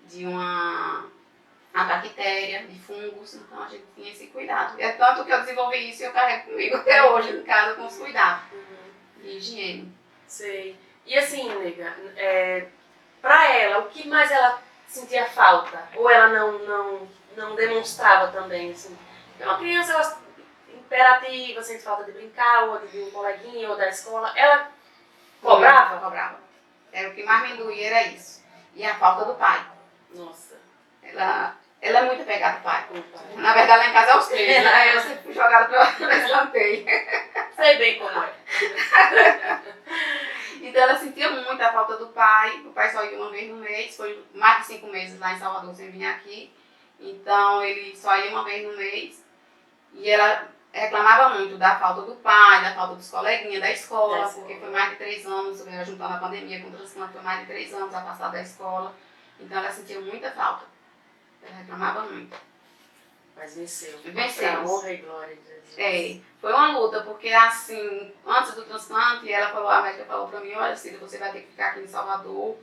Speaker 1: de uma bactéria, de fungos. Então a gente tinha esse cuidado. É tanto que eu desenvolvi isso e eu carrego comigo até hoje em casa com os cuidados. De higiene.
Speaker 2: Sei. E assim, nega, pra ela, o que mais ela sentia falta? Ou ela não demonstrava também, assim? É uma criança imperativa, sente falta de brincar, ou de um coleguinha, ou da escola. Ela cobrava?
Speaker 1: Cobrava. O que mais me doía era isso. E a falta do pai.
Speaker 2: Nossa.
Speaker 1: Ela é muito apegada ao pai. Na verdade, lá em casa é os três, né? Eu sempre fui jogada para escanteio.
Speaker 2: Sei bem como é.
Speaker 1: Então ela sentia muito a falta do pai. O pai só ia uma vez no mês, foi mais de 5 meses lá em Salvador sem vir aqui. Então ele só ia uma vez no mês. E ela reclamava muito da falta do pai, da falta dos coleguinhas, da escola,
Speaker 2: Da
Speaker 1: porque
Speaker 2: escola.
Speaker 1: foi mais de 3 anos, juntando a pandemia com o transplante, foi mais de 3 anos afastada da escola. Então ela sentia muita falta. Ela reclamava muito.
Speaker 2: Mas venceu.
Speaker 1: Vencemos.
Speaker 2: Pra honra e glória de Jesus.
Speaker 1: É, foi uma luta, porque assim, antes do transplante, a médica falou pra mim, olha, Cida, você vai ter que ficar aqui em Salvador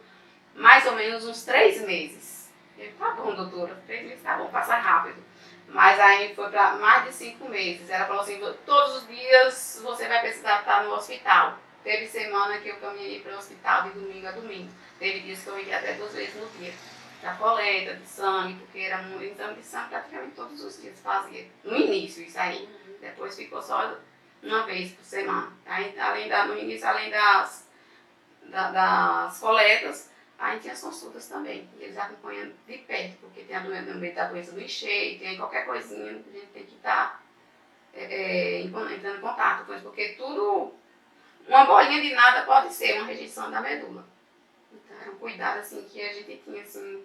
Speaker 1: mais ou menos uns 3 meses. Eu, tá bom, doutora, 3 meses tá bom, passa rápido. Mas aí foi para mais de 5 meses. Ela falou assim, todos os dias você vai precisar estar no hospital. Teve semana que eu caminhei para o hospital de domingo a domingo. Teve dias que eu ia até 2 vezes no dia. Da coleta de sangue, porque era um exame de sangue praticamente todos os dias fazia. No início isso aí. Depois ficou só uma vez por semana. Aí, no início, além das coletas, aí tinha as consultas também. E eles acompanham de perto, porque tem a doença do enxerto, tem qualquer coisinha, a gente tem que estar entrando em contato com isso, porque tudo, uma bolinha de nada pode ser uma rejeição da medula. Então era um cuidado assim, que a gente tinha assim,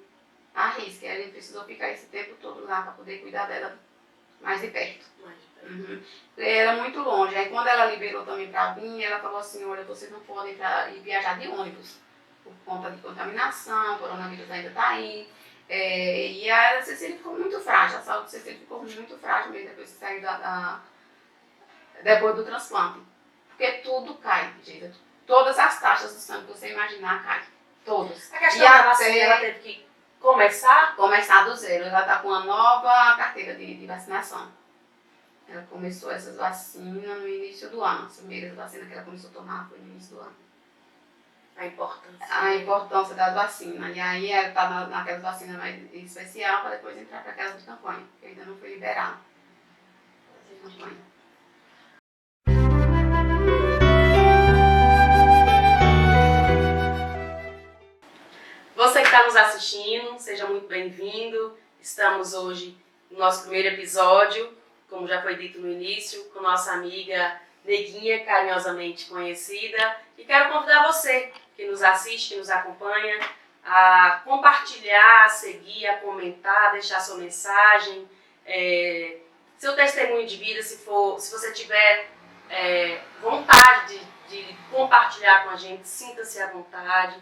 Speaker 1: a risca, e a gente precisou ficar esse tempo todo lá para poder cuidar dela mais de perto. Uhum. Era muito longe. Aí quando ela liberou também para vir, ela falou assim, olha, vocês não podem ir viajar de ônibus por conta de contaminação, o coronavírus ainda está aí. E a Cecília ficou muito frágil, a saúde de Cecília ficou muito frágil mesmo depois que saiu depois do transplante. Porque tudo cai, gente. Todas as taxas do sangue que você imaginar caem. Todas.
Speaker 2: A questão da vacina, ela teve que começar
Speaker 1: do zero. Ela está com uma nova carteira de vacinação. Ela começou essas vacinas no início do ano. As primeiras vacinas que ela começou a tomar foi no início do ano. A importância das vacinas. E aí ela está naquelas vacinas mais especial para depois entrar para aquelas de campanha, que ainda não foi liberada.
Speaker 2: Você que está nos assistindo, seja muito bem-vindo. Estamos hoje no nosso primeiro episódio, como já foi dito no início, com nossa amiga Neguinha, carinhosamente conhecida. E quero convidar você que nos assiste, que nos acompanha, a compartilhar, a seguir, a comentar, deixar sua mensagem, seu testemunho de vida, se você tiver vontade de compartilhar com a gente, sinta-se à vontade.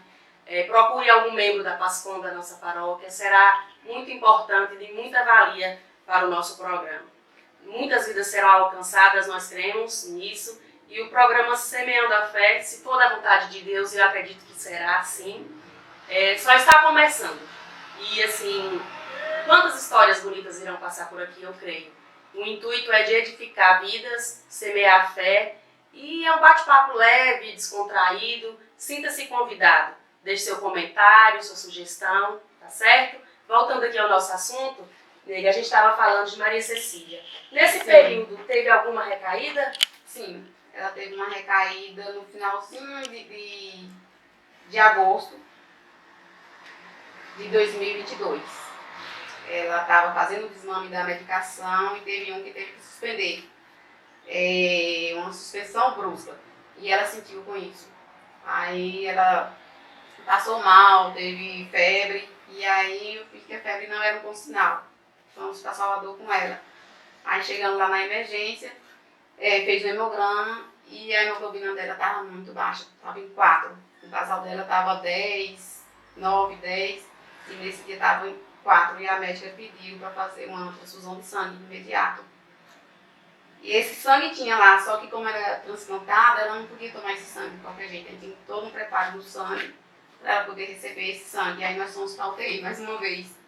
Speaker 2: Procure algum membro da PASCOM da nossa paróquia, será muito importante e de muita valia para o nosso programa. Muitas vidas serão alcançadas, nós cremos nisso, e o programa Semeando a Fé, se for da vontade de Deus, eu acredito que será assim, só está começando. E assim, quantas histórias bonitas irão passar por aqui, eu creio. O intuito é de edificar vidas, semear a fé, e é um bate-papo leve, descontraído, sinta-se convidado. Deixe seu comentário, sua sugestão, tá certo? Voltando aqui ao nosso assunto, a gente estava falando de Maria Cecília. Nesse período, teve alguma recaída?
Speaker 1: Sim, ela teve uma recaída no finalzinho de agosto de 2022. Ela estava fazendo o desmame da medicação e teve um que teve que suspender. Uma suspensão brusca. E ela sentiu com isso. Aí ela passou mal, teve febre, e aí eu vi que a febre não era um bom sinal. Fomos para Salvador com ela. Aí chegando lá na emergência, fez o hemograma e a hemoglobina dela estava muito baixa, estava em 4. O basal dela estava 10, 9, 10, e nesse dia estava em 4. E a médica pediu para fazer uma transfusão de sangue imediato. E esse sangue tinha lá, só que como ela era transplantada, ela não podia tomar esse sangue de qualquer jeito. Tinha todo um preparo do sangue para ela poder receber esse sangue. Aí nós fomos para a UTI mais uma vez.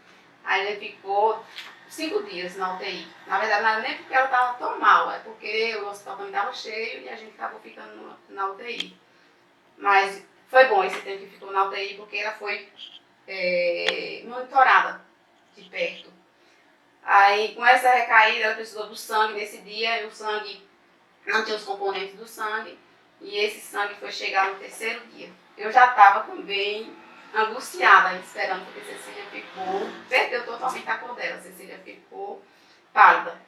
Speaker 1: Aí ela ficou 5 dias na UTI. Na verdade, não era nem porque ela estava tão mal, é porque o hospital também estava cheio e a gente acabou ficando na UTI. Mas foi bom esse tempo que ficou na UTI, porque ela foi monitorada de perto. Aí, com essa recaída, ela precisou do sangue nesse dia, e o sangue não tinha os componentes do sangue, e esse sangue foi chegar no 3º dia. Eu já estava também angustiada, esperando, porque Cecília perdeu totalmente a cor dela. Cecília ficou pálida,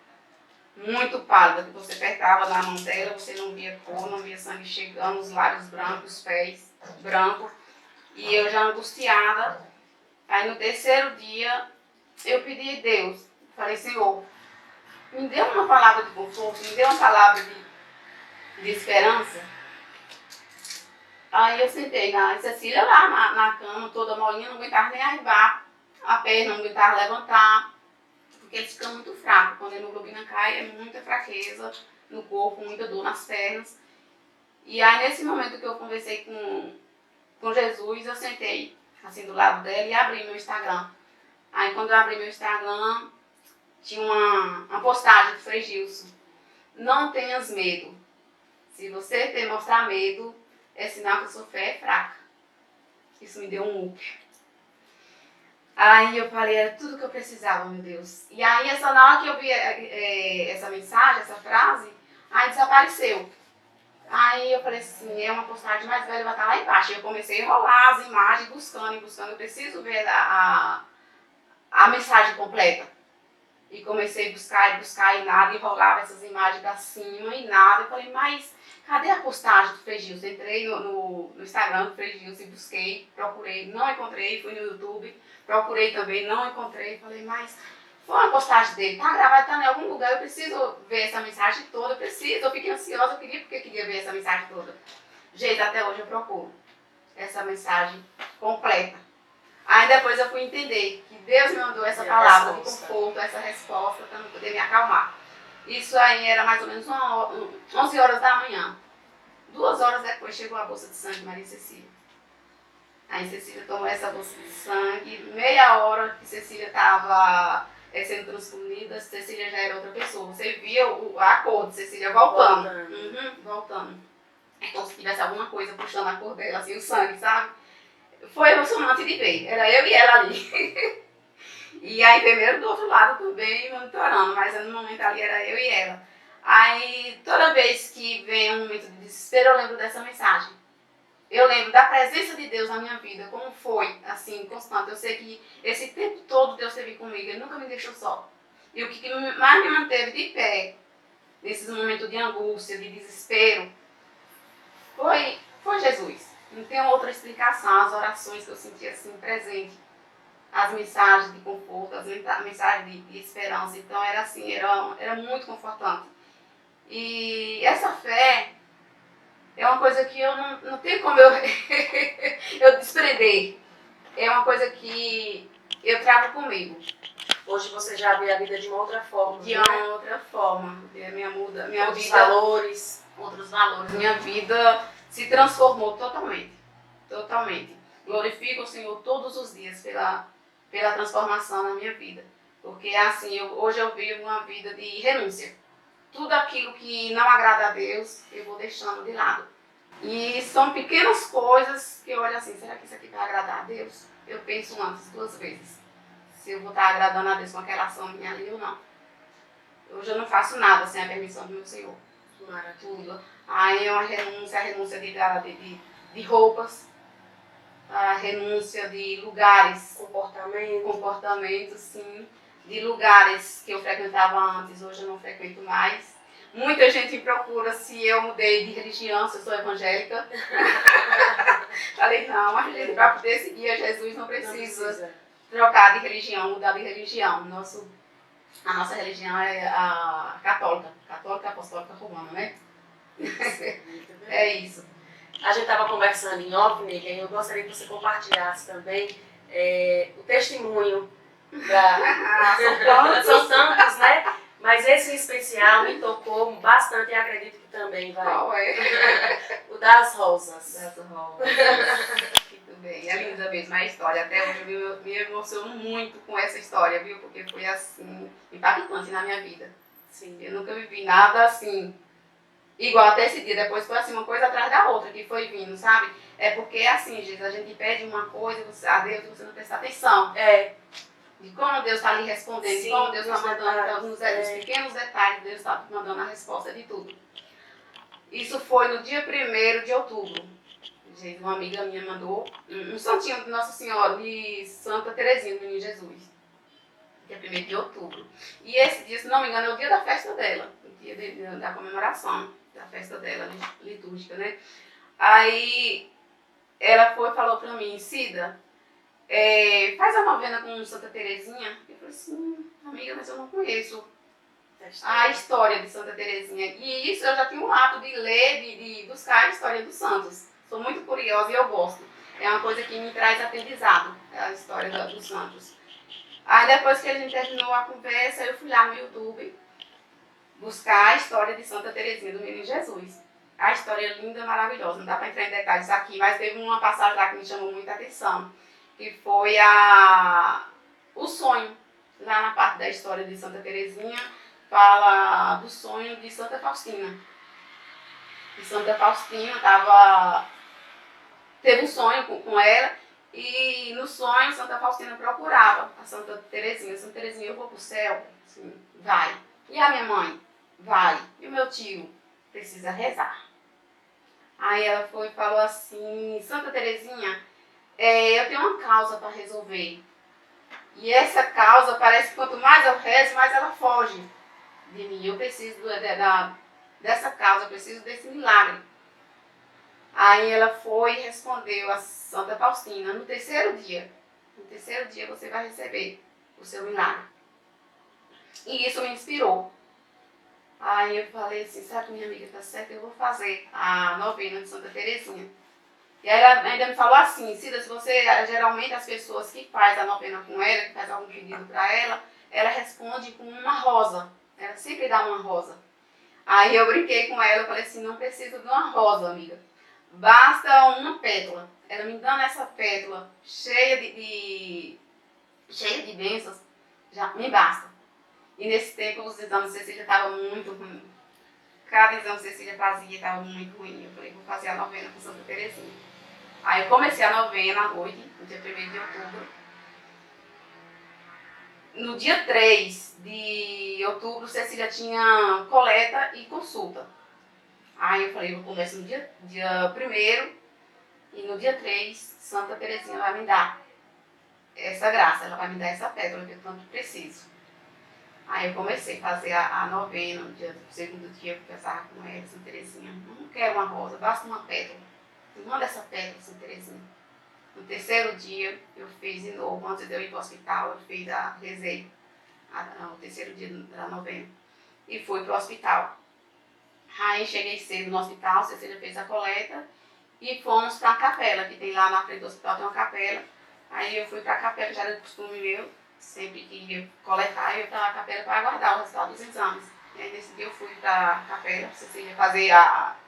Speaker 1: muito pálida, que você apertava na mão dela, você não via cor, não via sangue chegando, os lábios brancos, os pés brancos, e eu já angustiada. Aí no 3º dia, eu pedi a Deus, falei, Senhor, me deu uma palavra de conforto, me deu uma palavra de esperança. Aí eu sentei na Cecília lá na cama, toda molinha, não aguentava nem arribar a perna, não aguentava levantar, porque eles ficam muito fracos. Quando a hemoglobina cai, é muita fraqueza no corpo, muita dor nas pernas. E aí nesse momento que eu conversei com Jesus, eu sentei assim do lado dela e abri meu Instagram. Aí quando eu abri meu Instagram, tinha uma postagem do Frei Gilson. Não tenhas medo. Se você mostrar medo, é sinal que a sua fé é fraca. Isso me deu um up. Aí eu falei, era tudo que eu precisava, meu Deus. E aí na hora que eu vi essa mensagem, essa frase, aí desapareceu. Aí eu falei assim, é uma postagem mais velha, vai estar lá embaixo. Eu comecei a enrolar as imagens, buscando. Eu preciso ver a mensagem completa. E comecei a buscar e nada, enrolava essas imagens pra cima e nada. Eu falei, mas cadê a postagem do Frei Gilson? Entrei no Instagram do Frei Gilson e busquei, procurei, não encontrei, fui no YouTube, procurei também, não encontrei. Falei, mas foi uma postagem dele, tá gravado, tá em algum lugar, eu preciso ver essa mensagem toda, eu fiquei ansiosa, porque queria ver essa mensagem toda. Gente, até hoje eu procuro essa mensagem completa. Aí depois eu fui entender que Deus me mandou essa palavra de conforto, essa resposta para eu poder me acalmar. Isso aí era mais ou menos 11 horas da manhã. 2 horas depois chegou a bolsa de sangue de Maria Cecília. Aí Cecília tomou essa bolsa de sangue, meia hora que Cecília estava sendo transfundida, Cecília já era outra pessoa. Você via a cor de Cecília voltando. Voltando. É como se tivesse alguma coisa puxando a cor dela, assim, o sangue, sabe? Foi emocionante de ver, era eu e ela ali. E a enfermeira do outro lado também monitorando, mas no momento ali era eu e ela. Aí toda vez que vem um momento de desespero, eu lembro dessa mensagem. Eu lembro da presença de Deus na minha vida, como foi, assim, constante. Eu sei que esse tempo todo Deus esteve comigo, Ele nunca me deixou só. E o que mais me manteve de pé, nesses momentos de angústia, de desespero, foi Jesus. Não tem outra explicação, as orações que eu senti assim presente, as mensagens de conforto, as mensagens de esperança. Então era assim, era muito confortante. E essa fé é uma coisa que eu não tenho como eu desprender. É uma coisa que eu trago comigo.
Speaker 2: Hoje você já vê a vida de uma outra forma.
Speaker 1: De uma outra forma. Minha
Speaker 2: outros
Speaker 1: vida,
Speaker 2: valores.
Speaker 1: Outros valores. Minha vida se transformou totalmente. Totalmente. Glorifico o Senhor todos os dias pela transformação na minha vida. Porque assim, hoje eu vivo uma vida de renúncia. Tudo aquilo que não agrada a Deus, eu vou deixando de lado. E são pequenas coisas que eu olho assim, será que isso aqui vai agradar a Deus? Eu penso antes, 2 vezes. Se eu vou estar agradando a Deus com aquela ação minha ali ou não. Hoje eu não faço nada sem a permissão do meu Senhor. Tudo. Aí é uma renúncia, a renúncia de roupas, a renúncia de lugares, comportamentos, sim, de lugares que eu frequentava antes, hoje eu não frequento mais. Muita gente me procura se eu mudei de religião, se eu sou evangélica. Falei, não, a gente para poder seguir a Jesus não precisa trocar de religião, mudar de religião. A nossa religião é a católica apostólica romana, né? É isso.
Speaker 2: A gente estava conversando em off, Nega, e eu gostaria que você compartilhasse também o testemunho são tantos, né? Mas esse em especial me tocou bastante e acredito que também vai.
Speaker 1: Qual é?
Speaker 2: O das rosas.
Speaker 1: Das rosas. Muito bem. É linda mesmo a história. Até hoje eu me emociono muito com essa história, viu? Porque foi assim, impactante na minha vida.
Speaker 2: Sim.
Speaker 1: Eu nunca vivi nada assim. Igual até esse dia, depois foi assim, uma coisa atrás da outra que foi vindo, sabe? É porque assim, gente, a gente pede uma coisa a Deus e você não presta atenção. De como Deus está lhe respondendo, de como Deus está mandando, nos pequenos detalhes, Deus está mandando a resposta de tudo. Isso foi no dia 1º de outubro. Gente, uma amiga minha mandou um santinho de Nossa Senhora, de Santa Teresinha, do Menino Jesus. Dia 1º de outubro. E esse dia, se não me engano, é o dia da festa dela, o dia da comemoração da festa dela, litúrgica, né? Aí ela falou pra mim, Cida, faz a novena com Santa Teresinha. Eu falei assim, amiga, mas eu não conheço a história de Santa Teresinha. E isso eu já tinha um hábito de ler, de buscar a história dos santos. Sou muito curiosa e eu gosto. É uma coisa que me traz aprendizado, a história dos santos. Aí depois que a gente terminou a conversa, eu fui lá no YouTube buscar a história de Santa Teresinha do Menino Jesus. A história é linda, maravilhosa. Não dá para entrar em detalhes aqui, mas teve uma passagem lá que me chamou muita atenção, que foi o sonho. Lá na parte da história de Santa Teresinha, fala do sonho de Santa Faustina. E Santa Faustina teve um sonho com ela, e no sonho Santa Faustina procurava a Santa Teresinha. Santa Teresinha, eu vou pro céu? Sim, vai. E a minha mãe? Vai. E o meu tio? Precisa rezar. Aí ela foi e falou assim: Santa Teresinha, eu tenho uma causa para resolver. E essa causa parece que quanto mais eu rezo, mais ela foge de mim. Eu preciso dessa causa, eu preciso desse milagre. Aí ela foi e respondeu a Santa Faustina: no terceiro dia você vai receber o seu milagre. E isso me inspirou. Aí eu falei assim: sabe que minha amiga está certa, eu vou fazer a novena de Santa Teresinha. E aí ela ainda me falou assim: Cida, se você, geralmente as pessoas que fazem a novena com ela, que faz algum pedido para ela responde com uma rosa. Ela sempre dá uma rosa. Aí eu brinquei com ela, eu falei assim: não precisa de uma rosa, amiga. Basta uma pétala. Ela me dando essa pétala cheia de bênçãos, já me basta. E nesse tempo os exames de Cecília estavam muito ruins. Cada exame que Cecília fazia estava muito ruim. Eu falei: vou fazer a novena com Santa Teresinha. Aí eu comecei a novena à noite, no dia 1º de outubro. No dia 3 de outubro, Cecília tinha coleta e consulta. Aí eu falei: eu começo no dia 1º e no dia 3, Santa Teresinha vai me dar essa graça, ela vai me dar essa pétala que eu tanto preciso. Aí eu comecei a fazer a novena, no segundo dia eu conversava com ela: Santa Teresinha, eu não quero uma rosa, basta uma pétala. Manda essa pétala, Santa Teresinha. No terceiro dia eu fiz de novo, antes de eu ir para o hospital, eu rezei o terceiro dia da novena e fui para o hospital. Aí cheguei cedo no hospital, Cecília fez a coleta e fomos para a capela, que tem lá na frente do hospital, tem uma capela. Aí eu fui para a capela, já era costume meu, sempre que ia coletar, eu ia para a capela para aguardar o resultado dos exames. E aí nesse dia eu fui para a capela, Cecília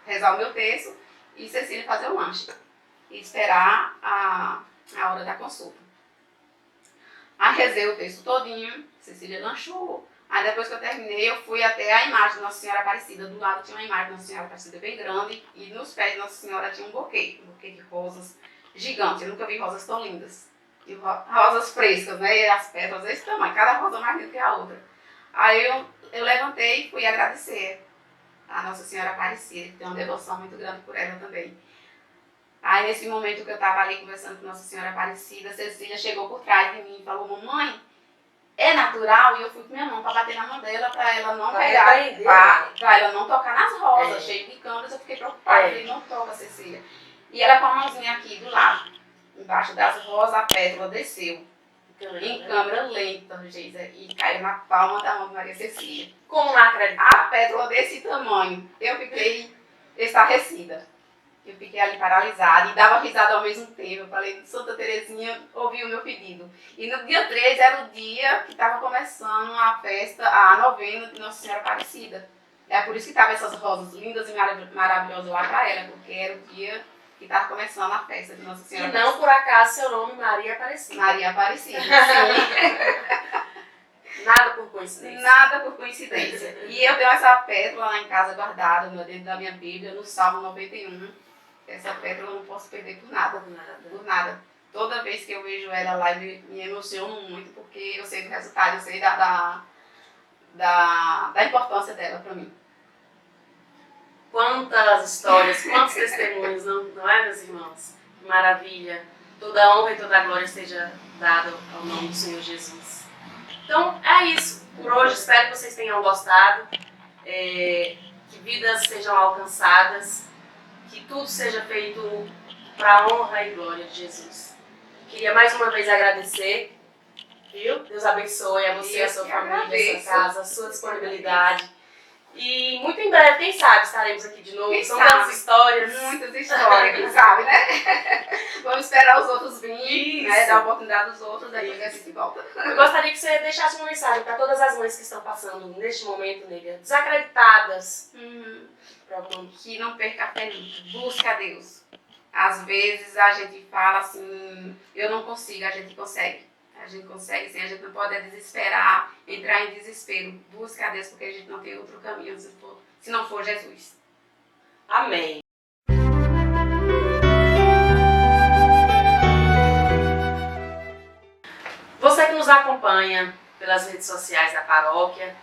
Speaker 1: rezar o meu terço e Cecília fazer o lanche e esperar a hora da consulta. Aí rezei o texto todinho, Cecília lanchou. Aí depois que eu terminei, eu fui até a imagem de Nossa Senhora Aparecida. Do lado tinha uma imagem de Nossa Senhora Aparecida bem grande e nos pés de Nossa Senhora tinha um buquê de rosas gigantes. Eu nunca vi rosas tão lindas. E rosas frescas, né? E as pétalas desse tamanho, cada rosa mais linda que a outra. Aí eu levantei e fui agradecer a Nossa Senhora Aparecida, que tem uma devoção muito grande por ela também. Aí nesse momento que eu estava ali conversando com Nossa Senhora Aparecida, Cecília chegou por trás de mim e falou: mamãe, é natural? E eu fui com minha mão para bater na mão dela, para ela não pegar, para ela não tocar nas rosas, cheio de câmeras. Eu fiquei preocupada, eu falei: não toca, Cecília. E ela com a mãozinha aqui do lado, embaixo das rosas, a pétala desceu em câmera lenta, Geisa, e caiu na palma da mão de Maria Cecília.
Speaker 2: Como não acreditar?
Speaker 1: A pétala desse tamanho. Eu fiquei estarrecida. Eu fiquei ali paralisada e dava risada ao mesmo tempo. Eu falei: Santa Teresinha ouviu o meu pedido. E no dia 3 era o dia que estava começando a festa, a novena de Nossa Senhora Aparecida. É por isso que estavam essas rosas lindas e maravilhosas lá para ela, porque era o dia que estava começando a festa de Nossa Senhora
Speaker 2: Aparecida. E não por acaso seu nome Maria Aparecida.
Speaker 1: Maria Aparecida, sim.
Speaker 2: Nada por coincidência.
Speaker 1: Nada por coincidência. E eu tenho essa pétala lá em casa guardada, dentro da minha Bíblia, no Salmo 91. Essa pétala eu não posso perder por nada. Por nada. Toda vez que eu vejo ela lá, eu me emociono muito, porque eu sei do resultado, eu sei da importância dela para mim.
Speaker 2: Quantas histórias, quantos testemunhos, não é, meus irmãos? Que maravilha. Toda a honra e toda a glória seja dada ao nome do Senhor Jesus. Então, é isso. Por hoje, espero que vocês tenham gostado. Que vidas sejam alcançadas. Que tudo seja feito para a honra e glória de Jesus. Queria mais uma vez agradecer viu? Deus abençoe a você, a sua família, a sua casa, a sua disponibilidade. E muito em breve, quem sabe, estaremos aqui de novo.
Speaker 1: Quem
Speaker 2: São
Speaker 1: sabe?
Speaker 2: tantas histórias.
Speaker 1: Muitas histórias, quem sabe, né? Vamos esperar os outros virem, né? Dar a oportunidade dos outros, depois a gente volta.
Speaker 2: Eu gostaria que você deixasse uma mensagem para todas as mães que estão passando neste momento, nega, desacreditadas.
Speaker 1: Que não perca a fé nunca. Busca a Deus. Às vezes a gente fala assim, eu não consigo, a gente consegue. A gente consegue sim, a gente não pode desesperar, entrar em desespero. Busca a Deus, porque a gente não tem outro caminho se não for Jesus.
Speaker 2: Amém. Você que nos acompanha pelas redes sociais da paróquia,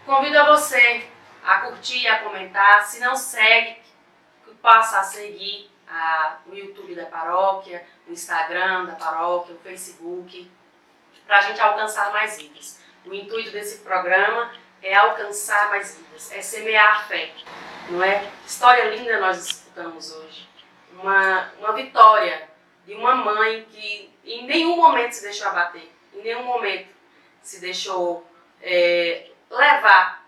Speaker 2: convido a você a curtir, a comentar. Se não segue, passa a seguir o YouTube da paróquia, o Instagram da paróquia, o Facebook, para a gente alcançar mais vidas. O intuito desse programa é alcançar mais vidas, é semear a fé, não é? História linda nós escutamos hoje. Uma vitória de uma mãe que em nenhum momento se deixou abater, em nenhum momento se deixou levar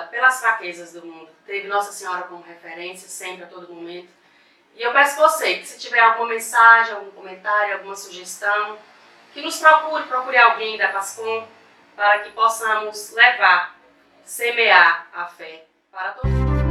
Speaker 2: pelas fraquezas do mundo. Teve Nossa Senhora como referência sempre, a todo momento. E eu peço a você que se tiver alguma mensagem, algum comentário, alguma sugestão, que nos procure alguém da PASCOM, para que possamos levar, semear a fé para todos.